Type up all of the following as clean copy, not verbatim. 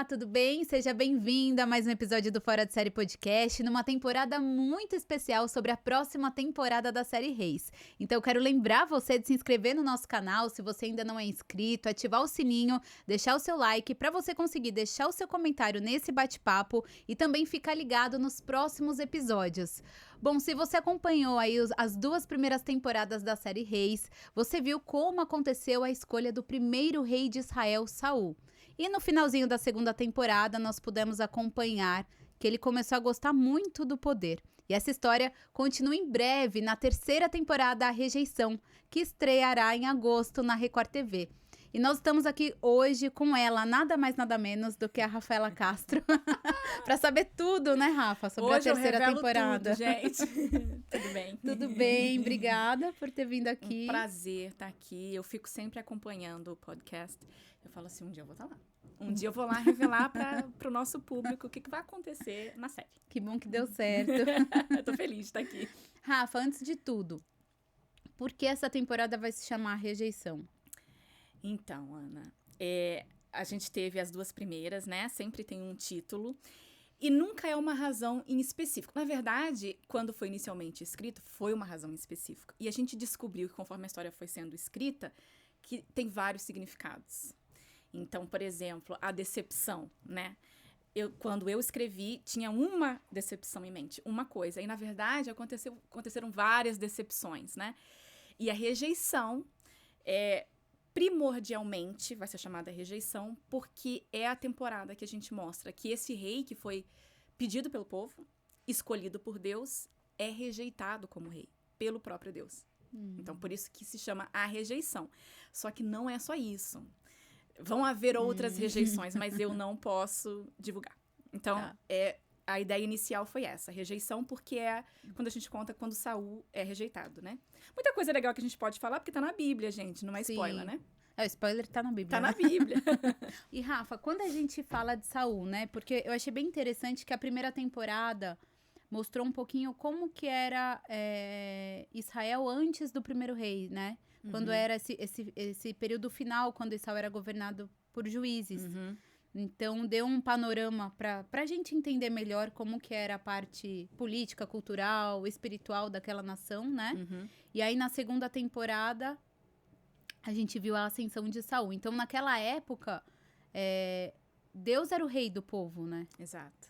tudo bem? Seja bem-vinda a mais um episódio do Fora de Série Podcast, numa temporada muito especial sobre a próxima temporada da série Reis. Então eu quero lembrar você de se inscrever no nosso canal, se você ainda não é inscrito, ativar o sininho, deixar o seu like para você conseguir deixar o seu comentário nesse bate-papo e também ficar ligado nos próximos episódios. Bom, se você acompanhou aí as duas primeiras temporadas da série Reis, você viu como aconteceu a escolha do primeiro rei de Israel, Saul. E no finalzinho da segunda temporada, nós pudemos acompanhar que ele começou a gostar muito do poder. E essa história continua em breve na terceira temporada, A Rejeição, que estreará em agosto na Record TV. E nós estamos aqui hoje com ela, nada mais nada menos do que a Rafaela Castro, para saber tudo, né, Rafa, sobre hoje a terceira eu revelo temporada. Tudo, gente. Tudo bem? Tudo bem, obrigada por ter vindo aqui. Um prazer estar aqui. Eu fico sempre acompanhando o podcast. Eu falo assim, um dia eu vou estar lá. Um dia eu vou lá revelar para o nosso público o que vai acontecer na série. Que bom que deu certo. Eu tô feliz de estar aqui. Rafa, antes de tudo, por que essa temporada vai se chamar Rejeição? Então, Ana, a gente teve as duas primeiras, né? Sempre tem um título. E nunca é uma razão em específico. Na verdade, quando foi inicialmente escrito, foi uma razão em específico. E a gente descobriu que, conforme a história foi sendo escrita, que tem vários significados. Então, por exemplo, a decepção, né? Quando eu escrevi, tinha uma decepção em mente, uma coisa. E, na verdade, aconteceram várias decepções, né? E a rejeição primordialmente vai ser chamada rejeição, porque é a temporada que a gente mostra que esse rei que foi pedido pelo povo, escolhido por Deus, é rejeitado como rei, pelo próprio Deus. Então, por isso que se chama a rejeição. Só que não é só isso. Vão haver outras rejeições, mas eu não posso divulgar. Então, a ideia inicial foi essa, rejeição, porque quando a gente conta quando Saul é rejeitado, né? Muita coisa legal que a gente pode falar, porque tá na Bíblia, gente, não é spoiler, né? O spoiler tá na Bíblia. Tá na Bíblia. E, Rafa, quando a gente fala de Saul, né? Porque eu achei bem interessante que a primeira temporada mostrou um pouquinho como que era Israel antes do primeiro rei, né? Quando era esse período final, quando Israel era governado por juízes. Então, deu um panorama pra gente entender melhor como que era a parte política, cultural, espiritual daquela nação, né? E aí, na segunda temporada, a gente viu a ascensão de Saul. Então, naquela época, Deus era o rei do povo, né? Exato.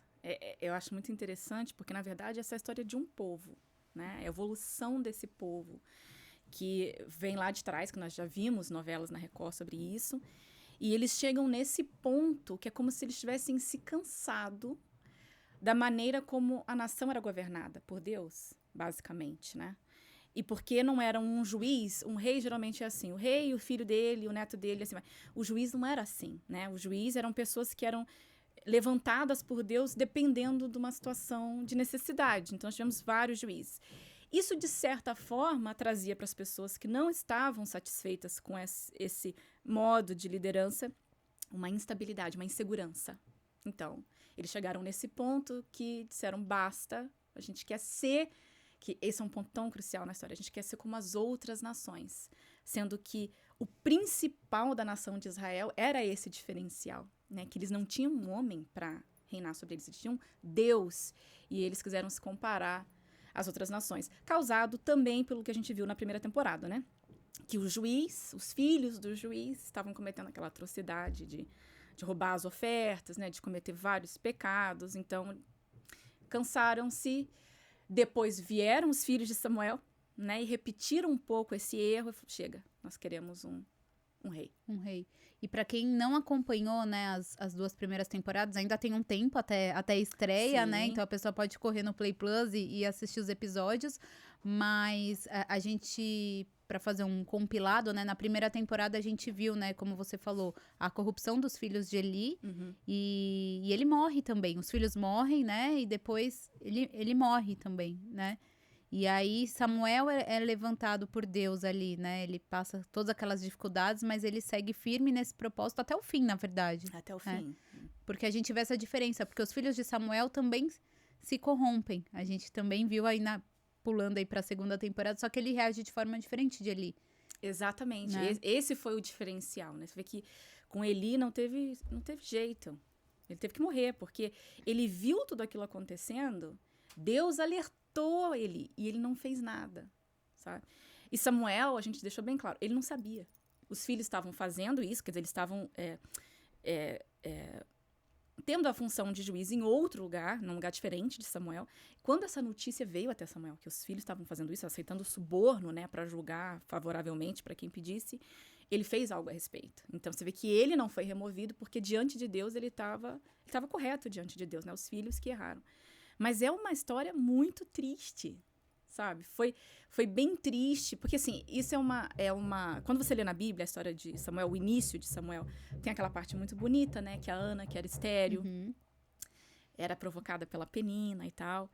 Eu acho muito interessante, porque, na verdade, essa é a história de um povo, né? A evolução desse povo, que vem lá de trás, que nós já vimos novelas na Record sobre isso. E eles chegam nesse ponto que é como se eles tivessem se cansado da maneira como a nação era governada por Deus, basicamente, né? E porque não era um juiz, um rei geralmente é assim, o rei, o filho dele, o neto dele, assim. O juiz não era assim, né? O juiz eram pessoas que eram levantadas por Deus dependendo de uma situação de necessidade. Então, nós tivemos vários juízes. Isso, de certa forma, trazia para as pessoas que não estavam satisfeitas com esse modo de liderança uma instabilidade, uma insegurança. Então, eles chegaram nesse ponto que disseram, basta, a gente quer ser, que esse é um ponto tão crucial na história, a gente quer ser como as outras nações, sendo que o principal da nação de Israel era esse diferencial, né? Que eles não tinham um homem para reinar sobre eles, eles tinham Deus, e eles quiseram se comparar as outras nações, causado também pelo que a gente viu na primeira temporada, né? Que o juiz, os filhos do juiz estavam cometendo aquela atrocidade de roubar as ofertas, né? De cometer vários pecados, então cansaram-se, depois vieram os filhos de Samuel, né? E repetiram um pouco esse erro, chega, nós queremos um rei. Um rei. E para quem não acompanhou, né, as duas primeiras temporadas, ainda tem um tempo até a estreia, Sim. né? Então a pessoa pode correr no Play Plus e assistir os episódios. Mas a gente, para fazer um compilado, né? Na primeira temporada a gente viu, né, como você falou, a corrupção dos filhos de Eli. E ele morre também. Os filhos morrem, né? E depois ele morre também, né? E aí Samuel é levantado por Deus ali, né? Ele passa todas aquelas dificuldades, mas ele segue firme nesse propósito até o fim, na verdade. Até o fim. Porque a gente vê essa diferença, porque os filhos de Samuel também se corrompem. A gente também viu aí pulando aí pra segunda temporada, só que ele reage de forma diferente de Eli. Exatamente. Né? Esse foi o diferencial, né? Você vê que com Eli não teve jeito. Ele teve que morrer, porque ele viu tudo aquilo acontecendo, Deus alertou ele, e ele não fez nada, sabe? E Samuel, a gente deixou bem claro, ele não sabia. Os filhos estavam fazendo isso, quer dizer, eles estavam tendo a função de juiz em outro lugar, num lugar diferente de Samuel. Quando essa notícia veio até Samuel, que os filhos estavam fazendo isso, aceitando suborno, né, para julgar favoravelmente para quem pedisse, ele fez algo a respeito. Então, você vê que ele não foi removido, porque diante de Deus ele estava correto diante de Deus, né, os filhos que erraram. Mas é uma história muito triste, sabe? Foi bem triste, porque assim, isso é uma... Quando você lê na Bíblia a história de Samuel, o início de Samuel, tem aquela parte muito bonita, né? Que a Ana, que era estéril, era provocada pela Penina e tal.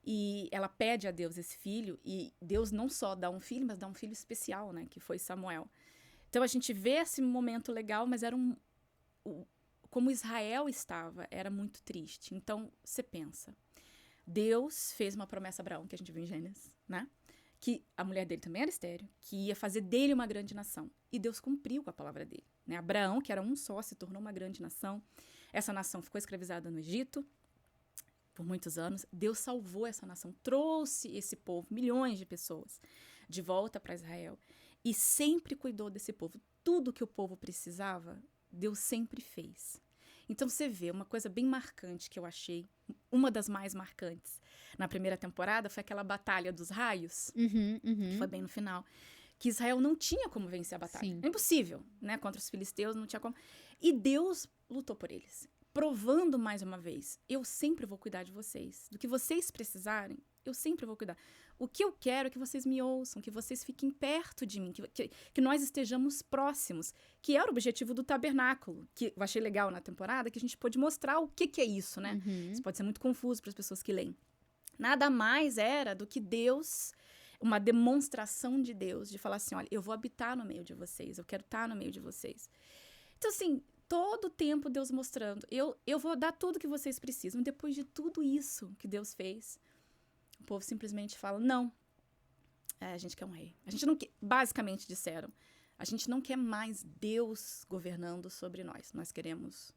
E ela pede a Deus esse filho, e Deus não só dá um filho, mas dá um filho especial, né? Que foi Samuel. Então a gente vê esse momento legal, mas era como Israel estava, era muito triste. Então, você pensa... Deus fez uma promessa a Abraão, que a gente viu em Gênesis, né? Que a mulher dele também era estéril, que ia fazer dele uma grande nação. E Deus cumpriu com a palavra dele, né? Abraão, que era um só, se tornou uma grande nação. Essa nação ficou escravizada no Egito por muitos anos. Deus salvou essa nação, trouxe esse povo, milhões de pessoas, de volta para Israel. E sempre cuidou desse povo. Tudo que o povo precisava, Deus sempre fez. Então, você vê uma coisa bem marcante que eu achei, uma das mais marcantes na primeira temporada, foi aquela batalha dos raios, que foi bem no final, que Israel não tinha como vencer a batalha. Sim. É impossível, né? Contra os filisteus, não tinha como. E Deus lutou por eles, provando mais uma vez, eu sempre vou cuidar de vocês. Do que vocês precisarem, eu sempre vou cuidar. O que eu quero é que vocês me ouçam, que vocês fiquem perto de mim, que nós estejamos próximos, que era o objetivo do tabernáculo, que eu achei legal na temporada, que a gente pôde mostrar o que é isso, né? Isso pode ser muito confuso para as pessoas que leem. Nada mais era do que Deus, uma demonstração de Deus, de falar assim, olha, eu vou habitar no meio de vocês, eu quero estar no meio de vocês. Então, assim, todo o tempo Deus mostrando, eu vou dar tudo que vocês precisam. Depois de tudo isso que Deus fez, o povo simplesmente fala, não, a gente quer um rei. A gente não quer, basicamente disseram, a gente não quer mais Deus governando sobre nós. Nós queremos,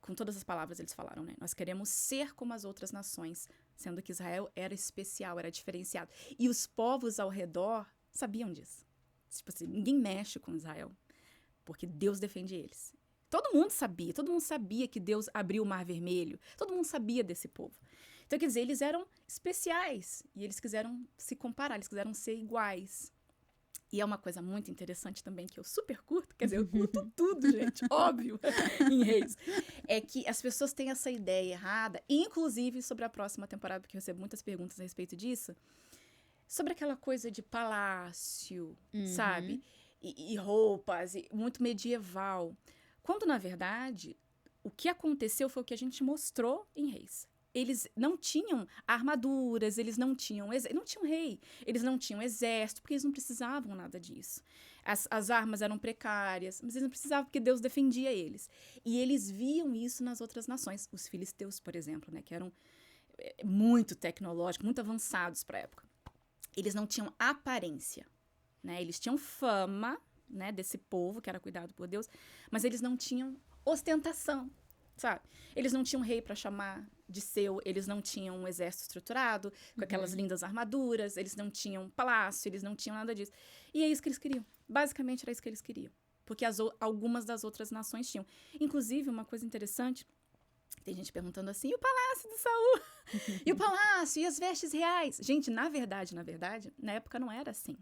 com todas as palavras eles falaram, né? Nós queremos ser como as outras nações, sendo que Israel era especial, era diferenciado. E os povos ao redor sabiam disso. Tipo assim, ninguém mexe com Israel, porque Deus defende eles. Todo mundo sabia que Deus abriu o Mar Vermelho, todo mundo sabia desse povo. Então, quer dizer, eles eram especiais e eles quiseram se comparar, eles quiseram ser iguais. E é uma coisa muito interessante também, que eu super curto, quer dizer, eu curto tudo, gente, óbvio, em Reis. É que as pessoas têm essa ideia errada, inclusive sobre a próxima temporada, porque eu recebo muitas perguntas a respeito disso, sobre aquela coisa de palácio, sabe? E roupas, e muito medieval. Quando, na verdade, o que aconteceu foi o que a gente mostrou em Reis. Eles não tinham armaduras, eles não tinham rei, eles não tinham exército, porque eles não precisavam nada disso. As armas eram precárias, mas eles não precisavam, porque Deus defendia eles. E eles viam isso nas outras nações. Os filisteus, por exemplo, né, que eram muito tecnológicos, muito avançados para a época. Eles não tinham aparência, né? Eles tinham fama, né, desse povo que era cuidado por Deus, mas eles não tinham ostentação, sabe? Eles não tinham rei para chamar de seu, eles não tinham um exército estruturado, com aquelas lindas armaduras, eles não tinham palácio, eles não tinham nada disso. E é isso que eles queriam. Basicamente era isso que eles queriam. Porque algumas das outras nações tinham. Inclusive, uma coisa interessante, tem gente perguntando assim, e o palácio de Saul? E o palácio? E as vestes reais? Gente, na verdade, na época não era assim.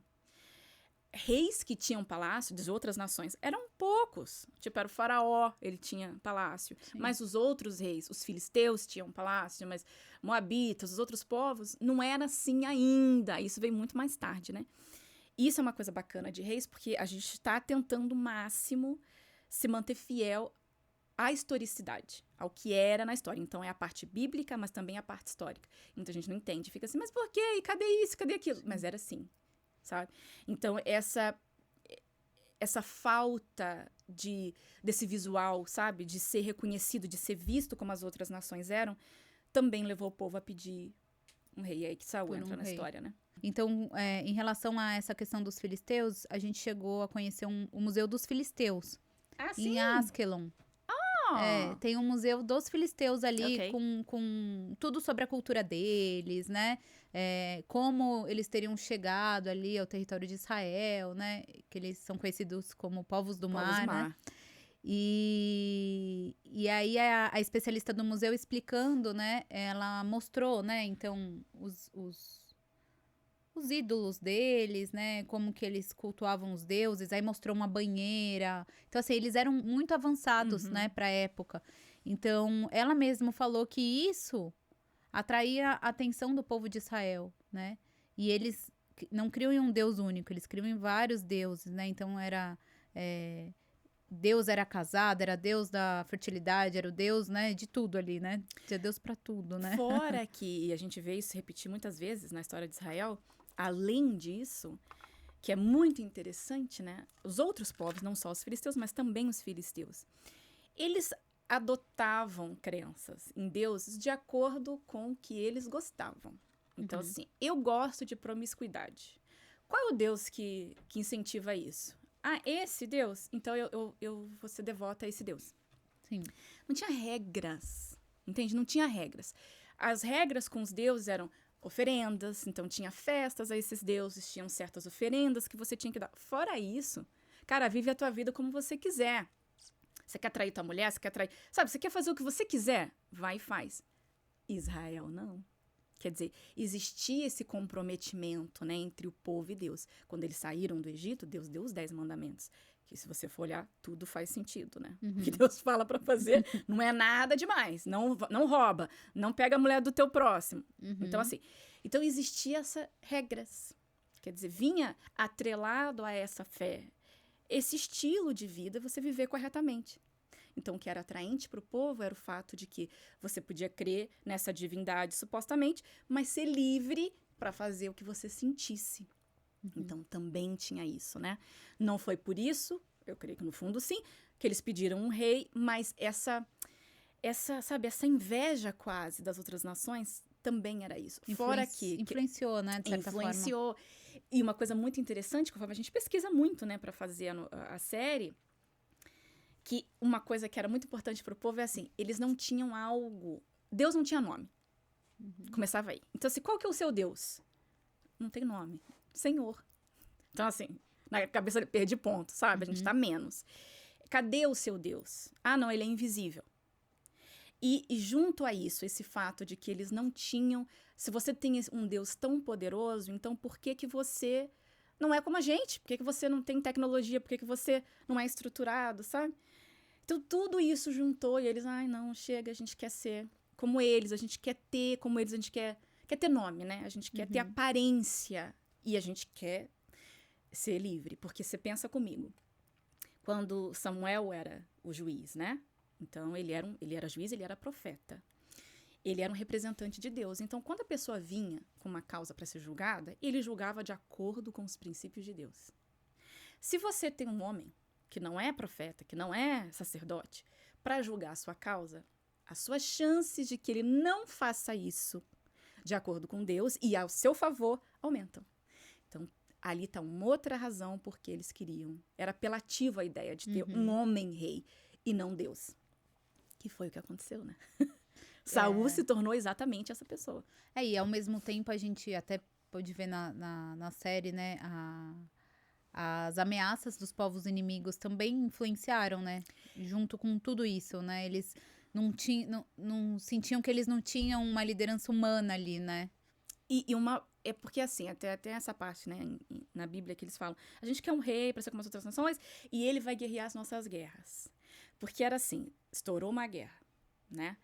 Reis que tinham palácio de outras nações eram poucos. Tipo, era o faraó, ele tinha palácio. Sim. Mas os outros reis, os filisteus tinham palácio, mas moabitas, os outros povos, não era assim ainda. Isso veio muito mais tarde, né? Isso é uma coisa bacana de Reis, porque a gente está tentando o máximo se manter fiel à historicidade, ao que era na história. Então, é a parte bíblica, mas também a parte histórica. Muita gente não entende, fica assim, mas por quê? E cadê isso? Cadê aquilo? Mas era assim. Sabe? Então, essa falta desse visual, sabe? De ser reconhecido, de ser visto como as outras nações eram, também levou o povo a pedir um rei. Aí que Saul entra na história, né? Então, em relação a essa questão dos filisteus, a gente chegou a conhecer o Museu dos Filisteus, em Askelon. Tem um museu dos filisteus ali, Ok. com tudo sobre a cultura deles, né? Como eles teriam chegado ali ao território de Israel, né? Que eles são conhecidos como povos do Povos mar, do né? mar. E aí a especialista do museu explicando, né? Ela mostrou, né? Então, os ídolos deles, né? Como que eles cultuavam os deuses. Aí mostrou uma banheira. Então, assim, eles eram muito avançados, né? Pra época. Então, ela mesma falou que isso atraía a atenção do povo de Israel, né? E eles não criam em um Deus único, eles criam em vários deuses, né? Então, Deus era casado, era Deus da fertilidade, era o Deus, né? De tudo ali, né? Tinha Deus pra tudo, né? Fora que a gente vê isso repetir muitas vezes na história de Israel, além disso, que é muito interessante, né? Os outros povos, não só os filisteus, mas também os filisteus, eles adotavam crenças em deuses de acordo com o que eles gostavam. Então, assim, eu gosto de promiscuidade. Qual é o Deus que incentiva isso? Ah, esse Deus? Então eu vou ser devota a esse Deus. Sim. Não tinha regras, entende? Não tinha regras. As regras com os deuses eram oferendas, então tinha festas a esses deuses, tinham certas oferendas que você tinha que dar. Fora isso, cara, vive a tua vida como você quiser. Você quer trair tua mulher, você quer trair... Sabe, você quer fazer o que você quiser? Vai e faz. Israel, não. Quer dizer, existia esse comprometimento, né, entre o povo e Deus. Quando eles saíram do Egito, Deus deu os 10 mandamentos. Que se você for olhar, tudo faz sentido, né? O que Deus fala pra fazer não é nada demais. Não rouba, não pega a mulher do teu próximo. Então, assim, então existia essas regras. Quer dizer, vinha atrelado a essa fé, esse estilo de vida, você viver corretamente. Então, o que era atraente para o povo era o fato de que você podia crer nessa divindade, supostamente, mas ser livre para fazer o que você sentisse. Então, também tinha isso, né? Não foi por isso, eu creio que no fundo sim, que eles pediram um rei, mas essa inveja quase das outras nações também era isso. Fora que influenciou, né, de certa forma. influenciou. E uma coisa muito interessante, conforme a gente pesquisa muito, né, para fazer a série, que uma coisa que era muito importante para o povo é assim, eles não tinham algo... Deus não tinha nome. Começava aí. Então, assim, qual que é o seu Deus? Não tem nome. Senhor. Então, assim, na cabeça perdi ponto, sabe? A gente tá menos. Cadê o seu Deus? Ah, não, ele é invisível. E junto a isso, esse fato de que eles não tinham... Se você tem um Deus tão poderoso, então por que você não é como a gente? Por que você não tem tecnologia? Por que você não é estruturado, sabe? Então, tudo isso juntou e eles, ai, não, chega, a gente quer ser como eles, a gente quer ter como eles, a gente quer ter nome, né? A gente quer ter aparência e a gente quer ser livre. Porque você pensa comigo, quando Samuel era o juiz, né? Então, ele era juiz, ele era profeta. Ele era um representante de Deus. Então, quando a pessoa vinha com uma causa para ser julgada, ele julgava de acordo com os princípios de Deus. Se você tem um homem que não é profeta, que não é sacerdote, para julgar a sua causa, as suas chances de que ele não faça isso de acordo com Deus e ao seu favor aumentam. Então, ali está uma outra razão porque eles queriam. Era apelativo a ideia de ter um homem rei e não Deus. Que foi o que aconteceu, né? Saul se tornou exatamente essa pessoa. E ao mesmo tempo a gente até pode ver na série, né, as ameaças dos povos inimigos também influenciaram, né, junto com tudo isso, né, eles não sentiam que eles não tinham uma liderança humana ali, né. É porque assim, até essa parte, né, na Bíblia que eles falam, a gente quer um rei para ser como as outras nações e ele vai guerrear as nossas guerras. Porque era assim, estourou uma guerra, né,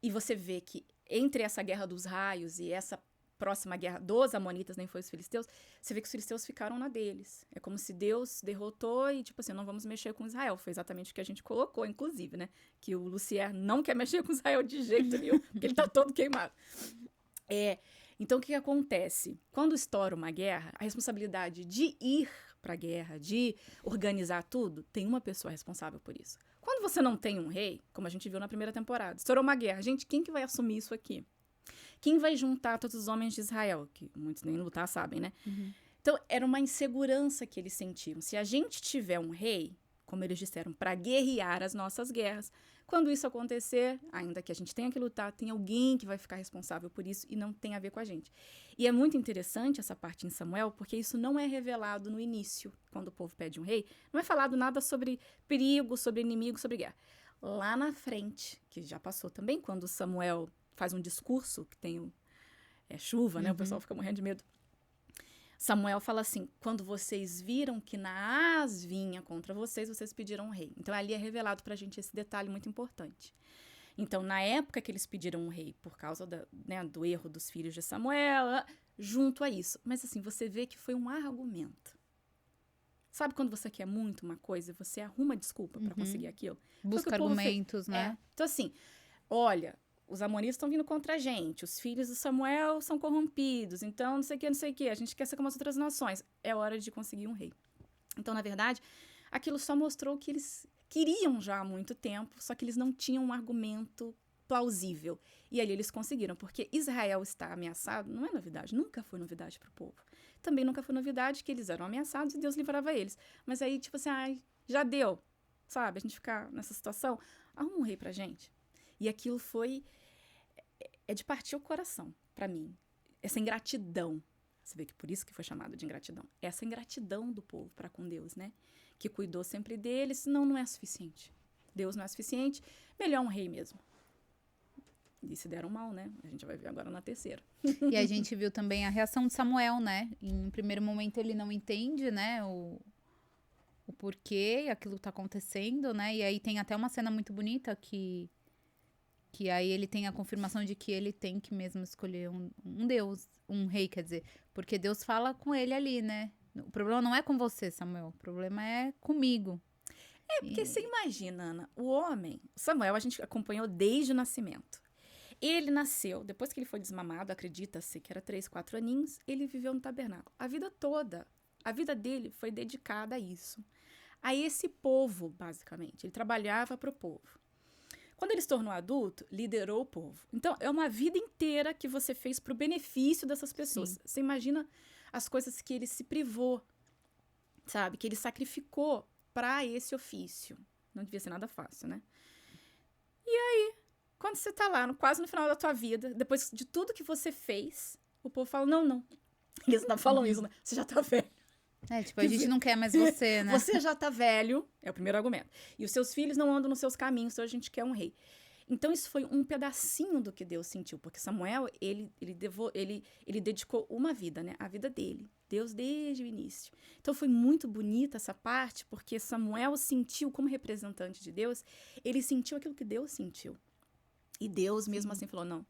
e você vê que entre essa guerra dos raios e essa próxima guerra dos amonitas, nem foi os filisteus, você vê que os filisteus ficaram na deles. É como se Deus derrotou e, tipo assim, não vamos mexer com Israel. Foi exatamente o que a gente colocou, inclusive, né? Que o Lucier não quer mexer com Israel de jeito nenhum, porque ele tá todo queimado. Então, o que acontece? Quando estoura uma guerra, a responsabilidade de ir pra guerra, de organizar tudo, tem uma pessoa responsável por isso. Quando você não tem um rei, como a gente viu na primeira temporada, estourou uma guerra. Gente, quem que vai assumir isso aqui? Quem vai juntar todos os homens de Israel? Que muitos nem lutar sabem, né? Então, era uma insegurança que eles sentiam. Se a gente tiver um rei, como eles disseram, para guerrear as nossas guerras, Quando isso acontecer, ainda que a gente tenha que lutar, tem alguém que vai ficar responsável por isso e não tem a ver com a gente. E é muito interessante essa parte em Samuel, porque isso não é revelado no início, quando o povo pede um rei. Não é falado nada sobre perigo, sobre inimigo, sobre guerra. Lá na frente, que já passou também, quando Samuel faz um discurso, que tem chuva, né? O pessoal fica morrendo de medo. Samuel fala assim, quando vocês viram que Naás vinha contra vocês, vocês pediram um rei. Então, ali é revelado pra gente esse detalhe muito importante. Então, na época que eles pediram um rei, por causa do erro dos filhos de Samuel, junto a isso. Mas, assim, você vê que foi um argumento. Sabe quando você quer muito uma coisa e você arruma desculpa pra conseguir aquilo? Busca argumentos, né? Então, assim, olha, os amonitas estão vindo contra a gente, os filhos de Samuel são corrompidos, então não sei o que, a gente quer ser como as outras nações. É hora de conseguir um rei. Então, na verdade, aquilo só mostrou que eles queriam já há muito tempo, só que eles não tinham um argumento plausível. E ali eles conseguiram, porque Israel está ameaçado, não é novidade, nunca foi novidade para o povo. Também nunca foi novidade que eles eram ameaçados e Deus livrava eles. Mas aí, tipo assim, já deu, sabe? A gente ficar nessa situação, arruma um rei pra gente. E aquilo foi... É de partir o coração, para mim. Essa ingratidão. Você vê que por isso que foi chamado de ingratidão. Essa ingratidão do povo para com Deus, né? Que cuidou sempre deles, não é suficiente. Deus não é suficiente, melhor um rei mesmo. E se deram mal, né? A gente vai ver agora na terceira. E a gente viu também a reação de Samuel, né? Em primeiro momento ele não entende, né? O porquê aquilo tá acontecendo, né? E aí tem até uma cena muito bonita que aí ele tem a confirmação de que ele tem que mesmo escolher um Deus, um rei, quer dizer. Porque Deus fala com ele ali, né? O problema não é com você, Samuel. O problema é comigo. Porque você imagina, Ana, o homem... Samuel a gente acompanhou desde o nascimento. Ele nasceu, depois que ele foi desmamado, acredita-se que era 3, 4 aninhos, ele viveu no tabernáculo. A vida toda, a vida dele foi dedicada a isso. A esse povo, basicamente. Ele trabalhava para o povo. Quando ele se tornou adulto, liderou o povo. Então, é uma vida inteira que você fez para o benefício dessas pessoas. Sim. Você imagina as coisas que ele se privou, sabe? Que ele sacrificou para esse ofício. Não devia ser nada fácil, né? E aí, quando você tá lá, quase no final da tua vida, depois de tudo que você fez, o povo fala, não. Eles não falam isso, né? Você já tá velho. A gente não quer mais você, né? Você já tá velho, é o primeiro argumento. E os seus filhos não andam nos seus caminhos, então a gente quer um rei. Então, isso foi um pedacinho do que Deus sentiu, porque Samuel, ele dedicou uma vida, né? A vida dele. Deus desde o início. Então, foi muito bonita essa parte, porque Samuel sentiu, como representante de Deus, ele sentiu aquilo que Deus sentiu. E Deus, mesmo assim, falou, não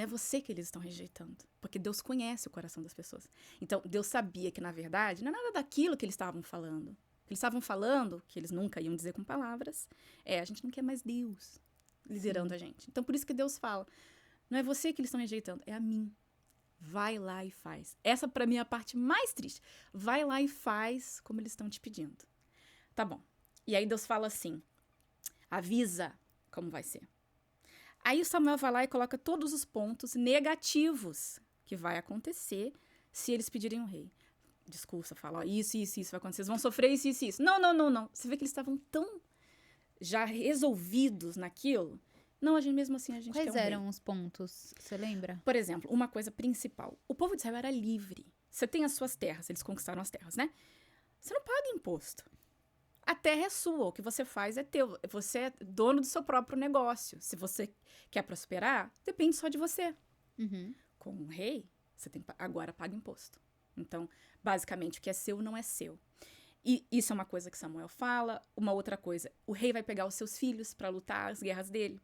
é você que eles estão rejeitando, porque Deus conhece o coração das pessoas. Então, Deus sabia que, na verdade, não é nada daquilo que eles estavam falando. Eles estavam falando, que eles nunca iam dizer com palavras, a gente não quer mais Deus liderando a gente. Então, por isso que Deus fala, não é você que eles estão rejeitando, é a mim. Vai lá e faz. Essa, pra mim, é a parte mais triste. Vai lá e faz como eles estão te pedindo. Tá bom. E aí Deus fala assim, avisa como vai ser. Aí o Samuel vai lá e coloca todos os pontos negativos que vai acontecer se eles pedirem um rei. Discursa, fala, ó, isso vai acontecer, vocês vão sofrer isso. Não. Você vê que eles estavam tão já resolvidos naquilo. Não, mesmo assim a gente quer um rei. Quais eram os pontos? Você lembra? Por exemplo, uma coisa principal. O povo de Israel era livre. Você tem as suas terras, eles conquistaram as terras, né? Você não paga imposto. A terra é sua, o que você faz é teu. Você é dono do seu próprio negócio. Se você quer prosperar, depende só de você. Uhum. Com um rei, você agora paga imposto. Então, basicamente, o que é seu não é seu. E isso é uma coisa que Samuel fala. Uma outra coisa, o rei vai pegar os seus filhos para lutar as guerras dele.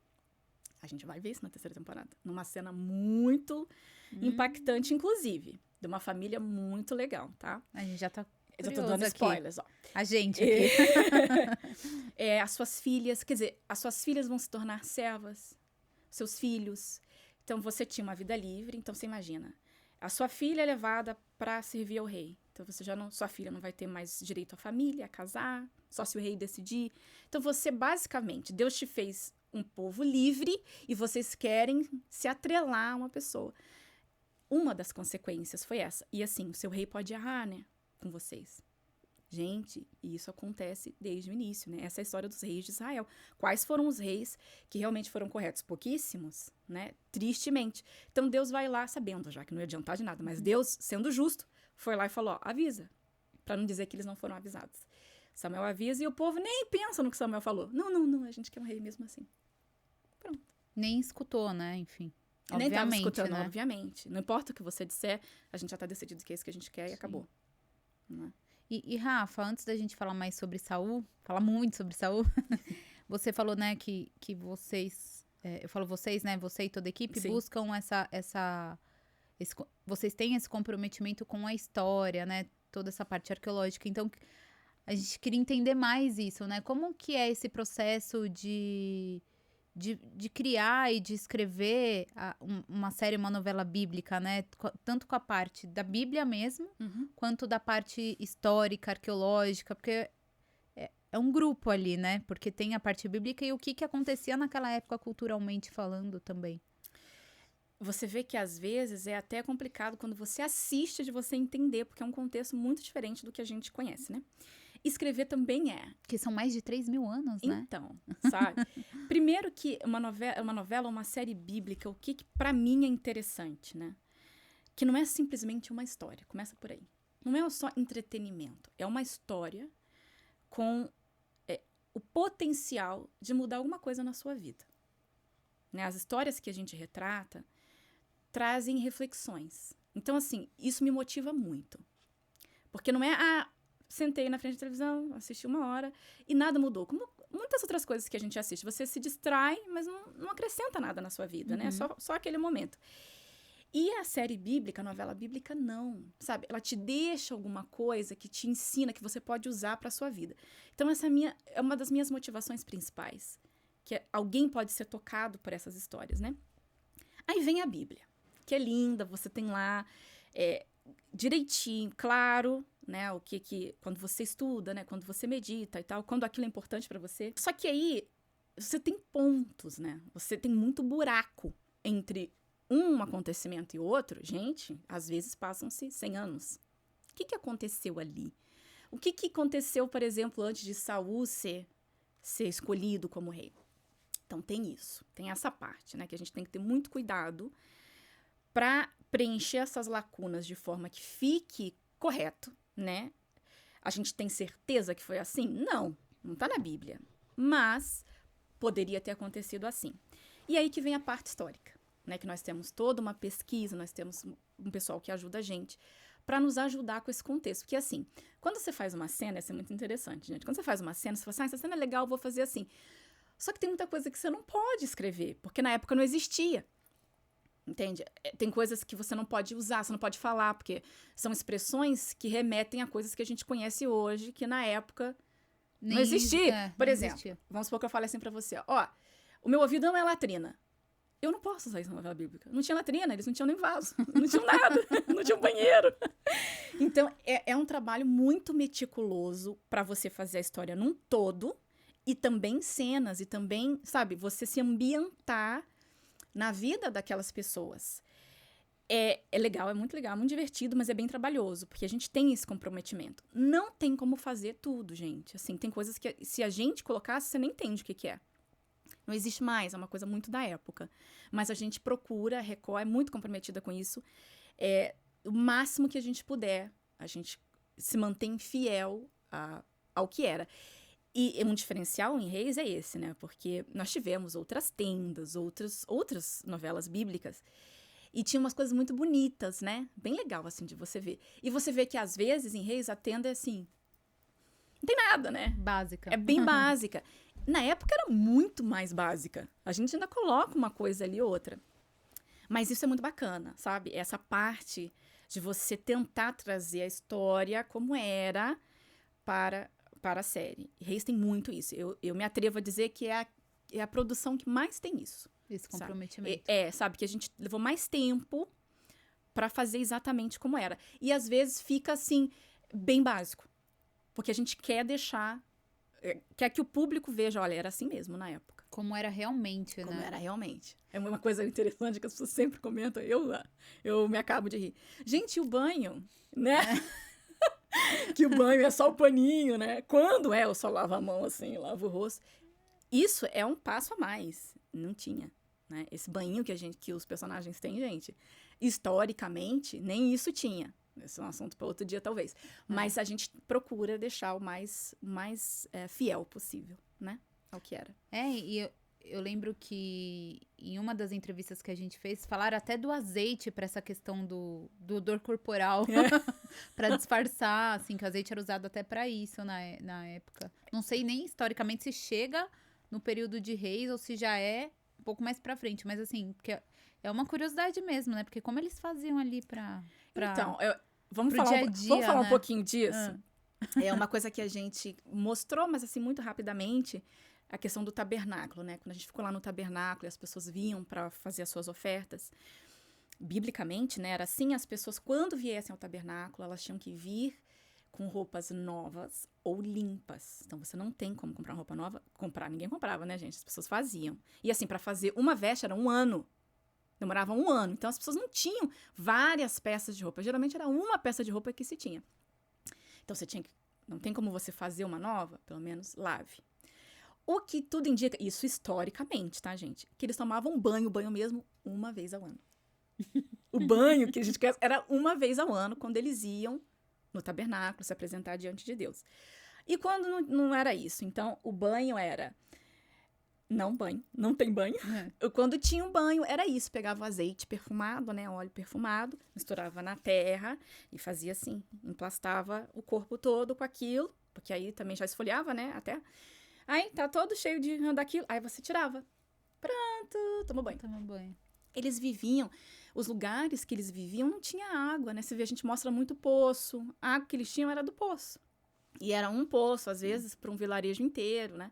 A gente vai ver isso na terceira temporada. Numa cena muito impactante, inclusive. De uma família muito legal, tá? A gente já tá... Eu tô dando spoilers, ó. A gente aqui. As suas filhas, quer dizer, as suas filhas vão se tornar servas, seus filhos. Então, você tinha uma vida livre, então você imagina. A sua filha é levada para servir ao rei. Então, sua filha não vai ter mais direito à família, a casar, só se o rei decidir. Então, você, basicamente, Deus te fez um povo livre e vocês querem se atrelar a uma pessoa. Uma das consequências foi essa. E assim, o seu rei pode errar, né? Com vocês. Gente, isso acontece desde o início, né? Essa é a história dos reis de Israel. Quais foram os reis que realmente foram corretos? Pouquíssimos, né? Tristemente. Então Deus vai lá, sabendo já que não ia adiantar de nada, mas Deus, sendo justo, foi lá e falou, ó, avisa. Pra não dizer que eles não foram avisados. Samuel avisa e o povo nem pensa no que Samuel falou. Não, a gente quer um rei mesmo assim. Pronto. Nem escutou, né? Enfim. Nem estava Obviamente, escutando, né? obviamente. Não importa o que você disser, a gente já tá decidido que é isso que a gente quer e acabou. Né? E, Rafa, antes da gente falar mais sobre Saul, falar muito sobre Saul, você falou, né, que vocês, eu falo vocês, né, você e toda a equipe Sim. buscam vocês têm esse comprometimento com a história, né, toda essa parte arqueológica. Então, a gente queria entender mais isso, né, como que é esse processo de criar e de escrever uma série, uma novela bíblica, né? Tanto com a parte da Bíblia mesmo, quanto da parte histórica, arqueológica, porque é um grupo ali, né? Porque tem a parte bíblica e o que acontecia naquela época culturalmente falando também. Você vê que às vezes é até complicado quando você assiste de você entender, porque é um contexto muito diferente do que a gente conhece, né? Escrever também é. Que são mais de 3.000 anos, né? Então, sabe? Primeiro que uma novela, uma série bíblica, o que pra mim é interessante, né? Que não é simplesmente uma história, começa por aí. Não é só entretenimento, é uma história com o potencial de mudar alguma coisa na sua vida. Né? As histórias que a gente retrata trazem reflexões. Então, assim, isso me motiva muito. Porque não é, sentei na frente da televisão, assisti 1 hora e nada mudou. Como muitas outras coisas que a gente assiste. Você se distrai, mas não acrescenta nada na sua vida, né? Só aquele momento. E a série bíblica, a novela bíblica, não, sabe? Ela te deixa alguma coisa que te ensina, que você pode usar para a sua vida. Então, essa é uma das minhas motivações principais. Que alguém pode ser tocado por essas histórias, né? Aí vem a Bíblia, que é linda, você tem lá direitinho, claro, né? O que quando você estuda, né? Quando você medita e tal, quando aquilo é importante para você. Só que aí você tem pontos, né? Você tem muito buraco entre um acontecimento e outro. Gente, às vezes passam-se 100 anos. O que aconteceu ali? O que aconteceu, por exemplo, antes de Saul ser escolhido como rei? Então, tem isso. Tem essa parte, né? Que a gente tem que ter muito cuidado para preencher essas lacunas de forma que fique correto, né? A gente tem certeza que foi assim? Não tá na Bíblia. Mas poderia ter acontecido assim. E aí que vem a parte histórica, né? Que nós temos toda uma pesquisa, nós temos um pessoal que ajuda a gente para nos ajudar com esse contexto. Porque, assim, quando você faz uma cena, isso é muito interessante, gente. Quando você faz uma cena, você fala assim, essa cena é legal, eu vou fazer assim. Só que tem muita coisa que você não pode escrever, porque na época não existia. Entende? Tem coisas que você não pode usar, você não pode falar, porque são expressões que remetem a coisas que a gente conhece hoje, que na época não existia. Por exemplo, vamos supor que eu fale assim pra você, ó, o meu ouvido não é latrina. Eu não posso usar isso na novela bíblica. Não tinha latrina, eles não tinham nem vaso, não tinham nada, não tinham banheiro. Então, é um trabalho muito meticuloso pra você fazer a história num todo, e também cenas, e também, sabe, você se ambientar na vida daquelas pessoas. É legal, é muito legal, é muito divertido, mas é bem trabalhoso, porque a gente tem esse comprometimento. Não tem como fazer tudo, gente. Assim, tem coisas que, se a gente colocasse, você nem entende o que é. Não existe mais, é uma coisa muito da época. Mas a gente procura, a Record é muito comprometida com isso. O máximo que a gente puder, a gente se mantém fiel ao que era. E um diferencial em Reis é esse, né? Porque nós tivemos outras tendas, outras novelas bíblicas, e tinha umas coisas muito bonitas, né? Bem legal, assim, de você ver. E você vê que, às vezes, em Reis, a tenda é assim... Não tem nada, né? Básica. É bem básica. Na época era muito mais básica. A gente ainda coloca uma coisa ali ou outra. Mas isso é muito bacana, sabe? Essa parte de você tentar trazer a história como era para a série. Reis tem muito isso. Eu me atrevo a dizer que é a produção que mais tem isso. Esse comprometimento. Sabe? Que a gente levou mais tempo para fazer exatamente como era. E às vezes fica assim, bem básico. Porque a gente quer deixar... Quer que o público veja, olha, era assim mesmo na época. Como era realmente, né? Como era realmente. É uma coisa interessante que as pessoas sempre comentam. Eu me acabo de rir. Gente, o banho, né? que o banho é só o paninho, né? Quando eu só lavo a mão assim, lavo o rosto. Isso é um passo a mais. Não tinha, né? Esse banho que os personagens têm, gente, historicamente, nem isso tinha. Esse é um assunto para outro dia, talvez. Mas a gente procura deixar o mais fiel possível, né? Ao que era. E eu lembro que em uma das entrevistas que a gente fez, falaram até do azeite para essa questão do odor corporal. Para disfarçar, assim, que o azeite era usado até para isso na época. Não sei nem historicamente se chega no período de Reis ou se já é um pouco mais pra frente. Mas, assim, porque é uma curiosidade mesmo, né? Porque como eles faziam ali pra Então, vamos pro falar, dia a dia, vamos falar né? um pouquinho disso? É uma coisa que a gente mostrou, mas assim, muito rapidamente, a questão do tabernáculo, né? Quando a gente ficou lá no tabernáculo e as pessoas vinham para fazer as suas ofertas, biblicamente, né? Era assim, as pessoas, quando viessem ao tabernáculo, elas tinham que vir com roupas novas ou limpas. Então, você não tem como comprar uma roupa nova. Ninguém comprava, né, gente? As pessoas faziam. E assim, para fazer uma veste era 1 ano. Demorava 1 ano. Então, as pessoas não tinham várias peças de roupa. Geralmente, era uma peça de roupa que se tinha. Então, não tem como você fazer uma nova, pelo menos lave. O que tudo indica, isso historicamente, tá, gente? Que eles tomavam banho mesmo, uma vez ao ano. O banho que a gente quer era uma vez ao ano, quando eles iam no tabernáculo se apresentar diante de Deus. E quando não era isso? Então, o banho era... não tem banho. Quando tinha um banho, era isso. Pegava o azeite perfumado, né? Óleo perfumado, misturava na terra e fazia assim. Emplastava o corpo todo com aquilo, porque aí também já esfoliava, né? A terra. Aí tá todo cheio daquilo. Aí você tirava. Pronto, tomou banho. Tomou banho. Eles viviam... Os lugares que eles viviam não tinha água, né? Você vê, a gente mostra muito poço. A água que eles tinham era do poço. E era um poço, às vezes, para um vilarejo inteiro, né?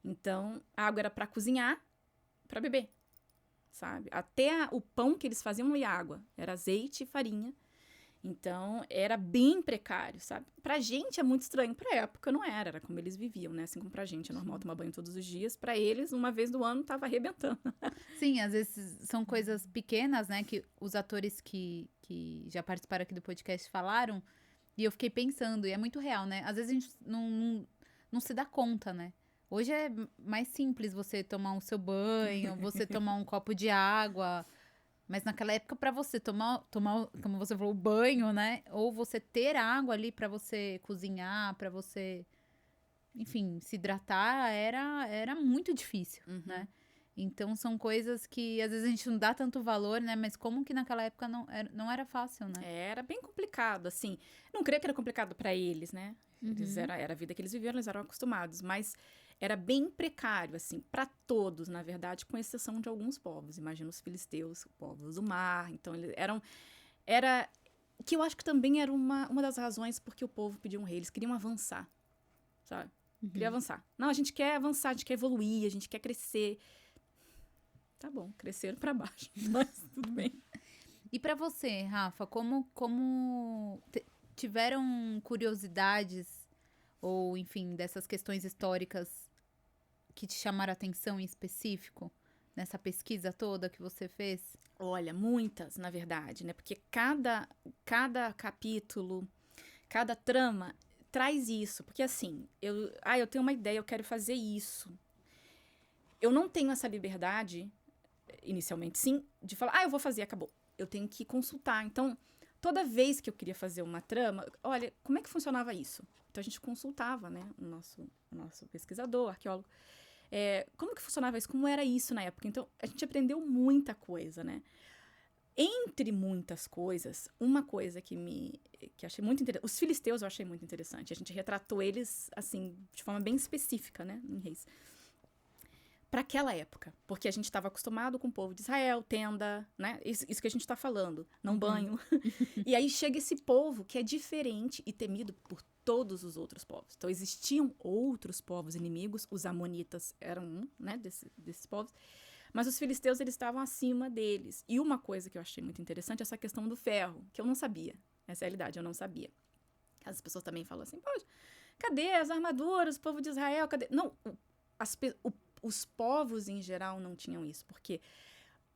Então, a água era para cozinhar, para beber, sabe? Até o pão que eles faziam não ia água. Era azeite e farinha. Então, era bem precário, sabe? Pra gente é muito estranho. Pra época não era. Era como eles viviam, né? Assim como pra gente é normal tomar banho todos os dias. Pra eles, uma vez no ano, tava arrebentando. Sim, às vezes são coisas pequenas, né? Que os atores que já participaram aqui do podcast falaram. E eu fiquei pensando, e é muito real, né? Às vezes a gente não se dá conta, né? Hoje é mais simples você tomar o seu banho, você tomar um copo de água. Mas naquela época, pra você tomar, como você falou, o banho, né? Ou você ter água ali pra você cozinhar, pra você, enfim, se hidratar, era muito difícil, né? Então, são coisas que às vezes a gente não dá tanto valor, né? Mas como que naquela época não era fácil, né? Era bem complicado, assim. Não creio que era complicado pra eles, né? Era a vida que eles viviam, eles eram acostumados. Mas era bem precário, assim, pra todos, na verdade, com exceção de alguns povos. Imagina os filisteus, povos do mar. Então, eles eram... Que eu acho que também era uma das razões porque o povo pediu um rei. Eles queriam avançar, sabe? Queria avançar. Não, a gente quer avançar, a gente quer evoluir, a gente quer crescer. Tá bom, cresceram pra baixo, mas tudo bem. E pra você, Rafa, como tiveram curiosidades ou, enfim, dessas questões históricas que te chamaram a atenção em específico nessa pesquisa toda que você fez? Olha, muitas, na verdade, né? Porque cada capítulo, cada trama traz isso. Porque assim, eu tenho uma ideia, eu quero fazer isso. Eu não tenho essa liberdade, inicialmente sim, de falar, eu vou fazer, acabou. Eu tenho que consultar. Então, toda vez que eu queria fazer uma trama, olha, como é que funcionava isso? Então, a gente consultava, né? O nosso pesquisador, arqueólogo. Como que funcionava isso? Como era isso na época? Então, a gente aprendeu muita coisa, né? Entre muitas coisas, uma coisa que achei muito interessante... Os filisteus eu achei muito interessante. A gente retratou eles, assim, de forma bem específica, né? Em Reis. Para aquela época, porque a gente estava acostumado com o povo de Israel, tenda, né? Isso que a gente está falando, não banho. E aí chega esse povo que é diferente e temido por todos os outros povos. Então, existiam outros povos inimigos, os amonitas eram um, né, desses povos, mas os filisteus, eles estavam acima deles. E uma coisa que eu achei muito interessante é essa questão do ferro, que eu não sabia. Essa é a realidade, eu não sabia. As pessoas também falam assim, poxa, cadê as armaduras, o povo de Israel, cadê? Não, os povos em geral não tinham isso, porque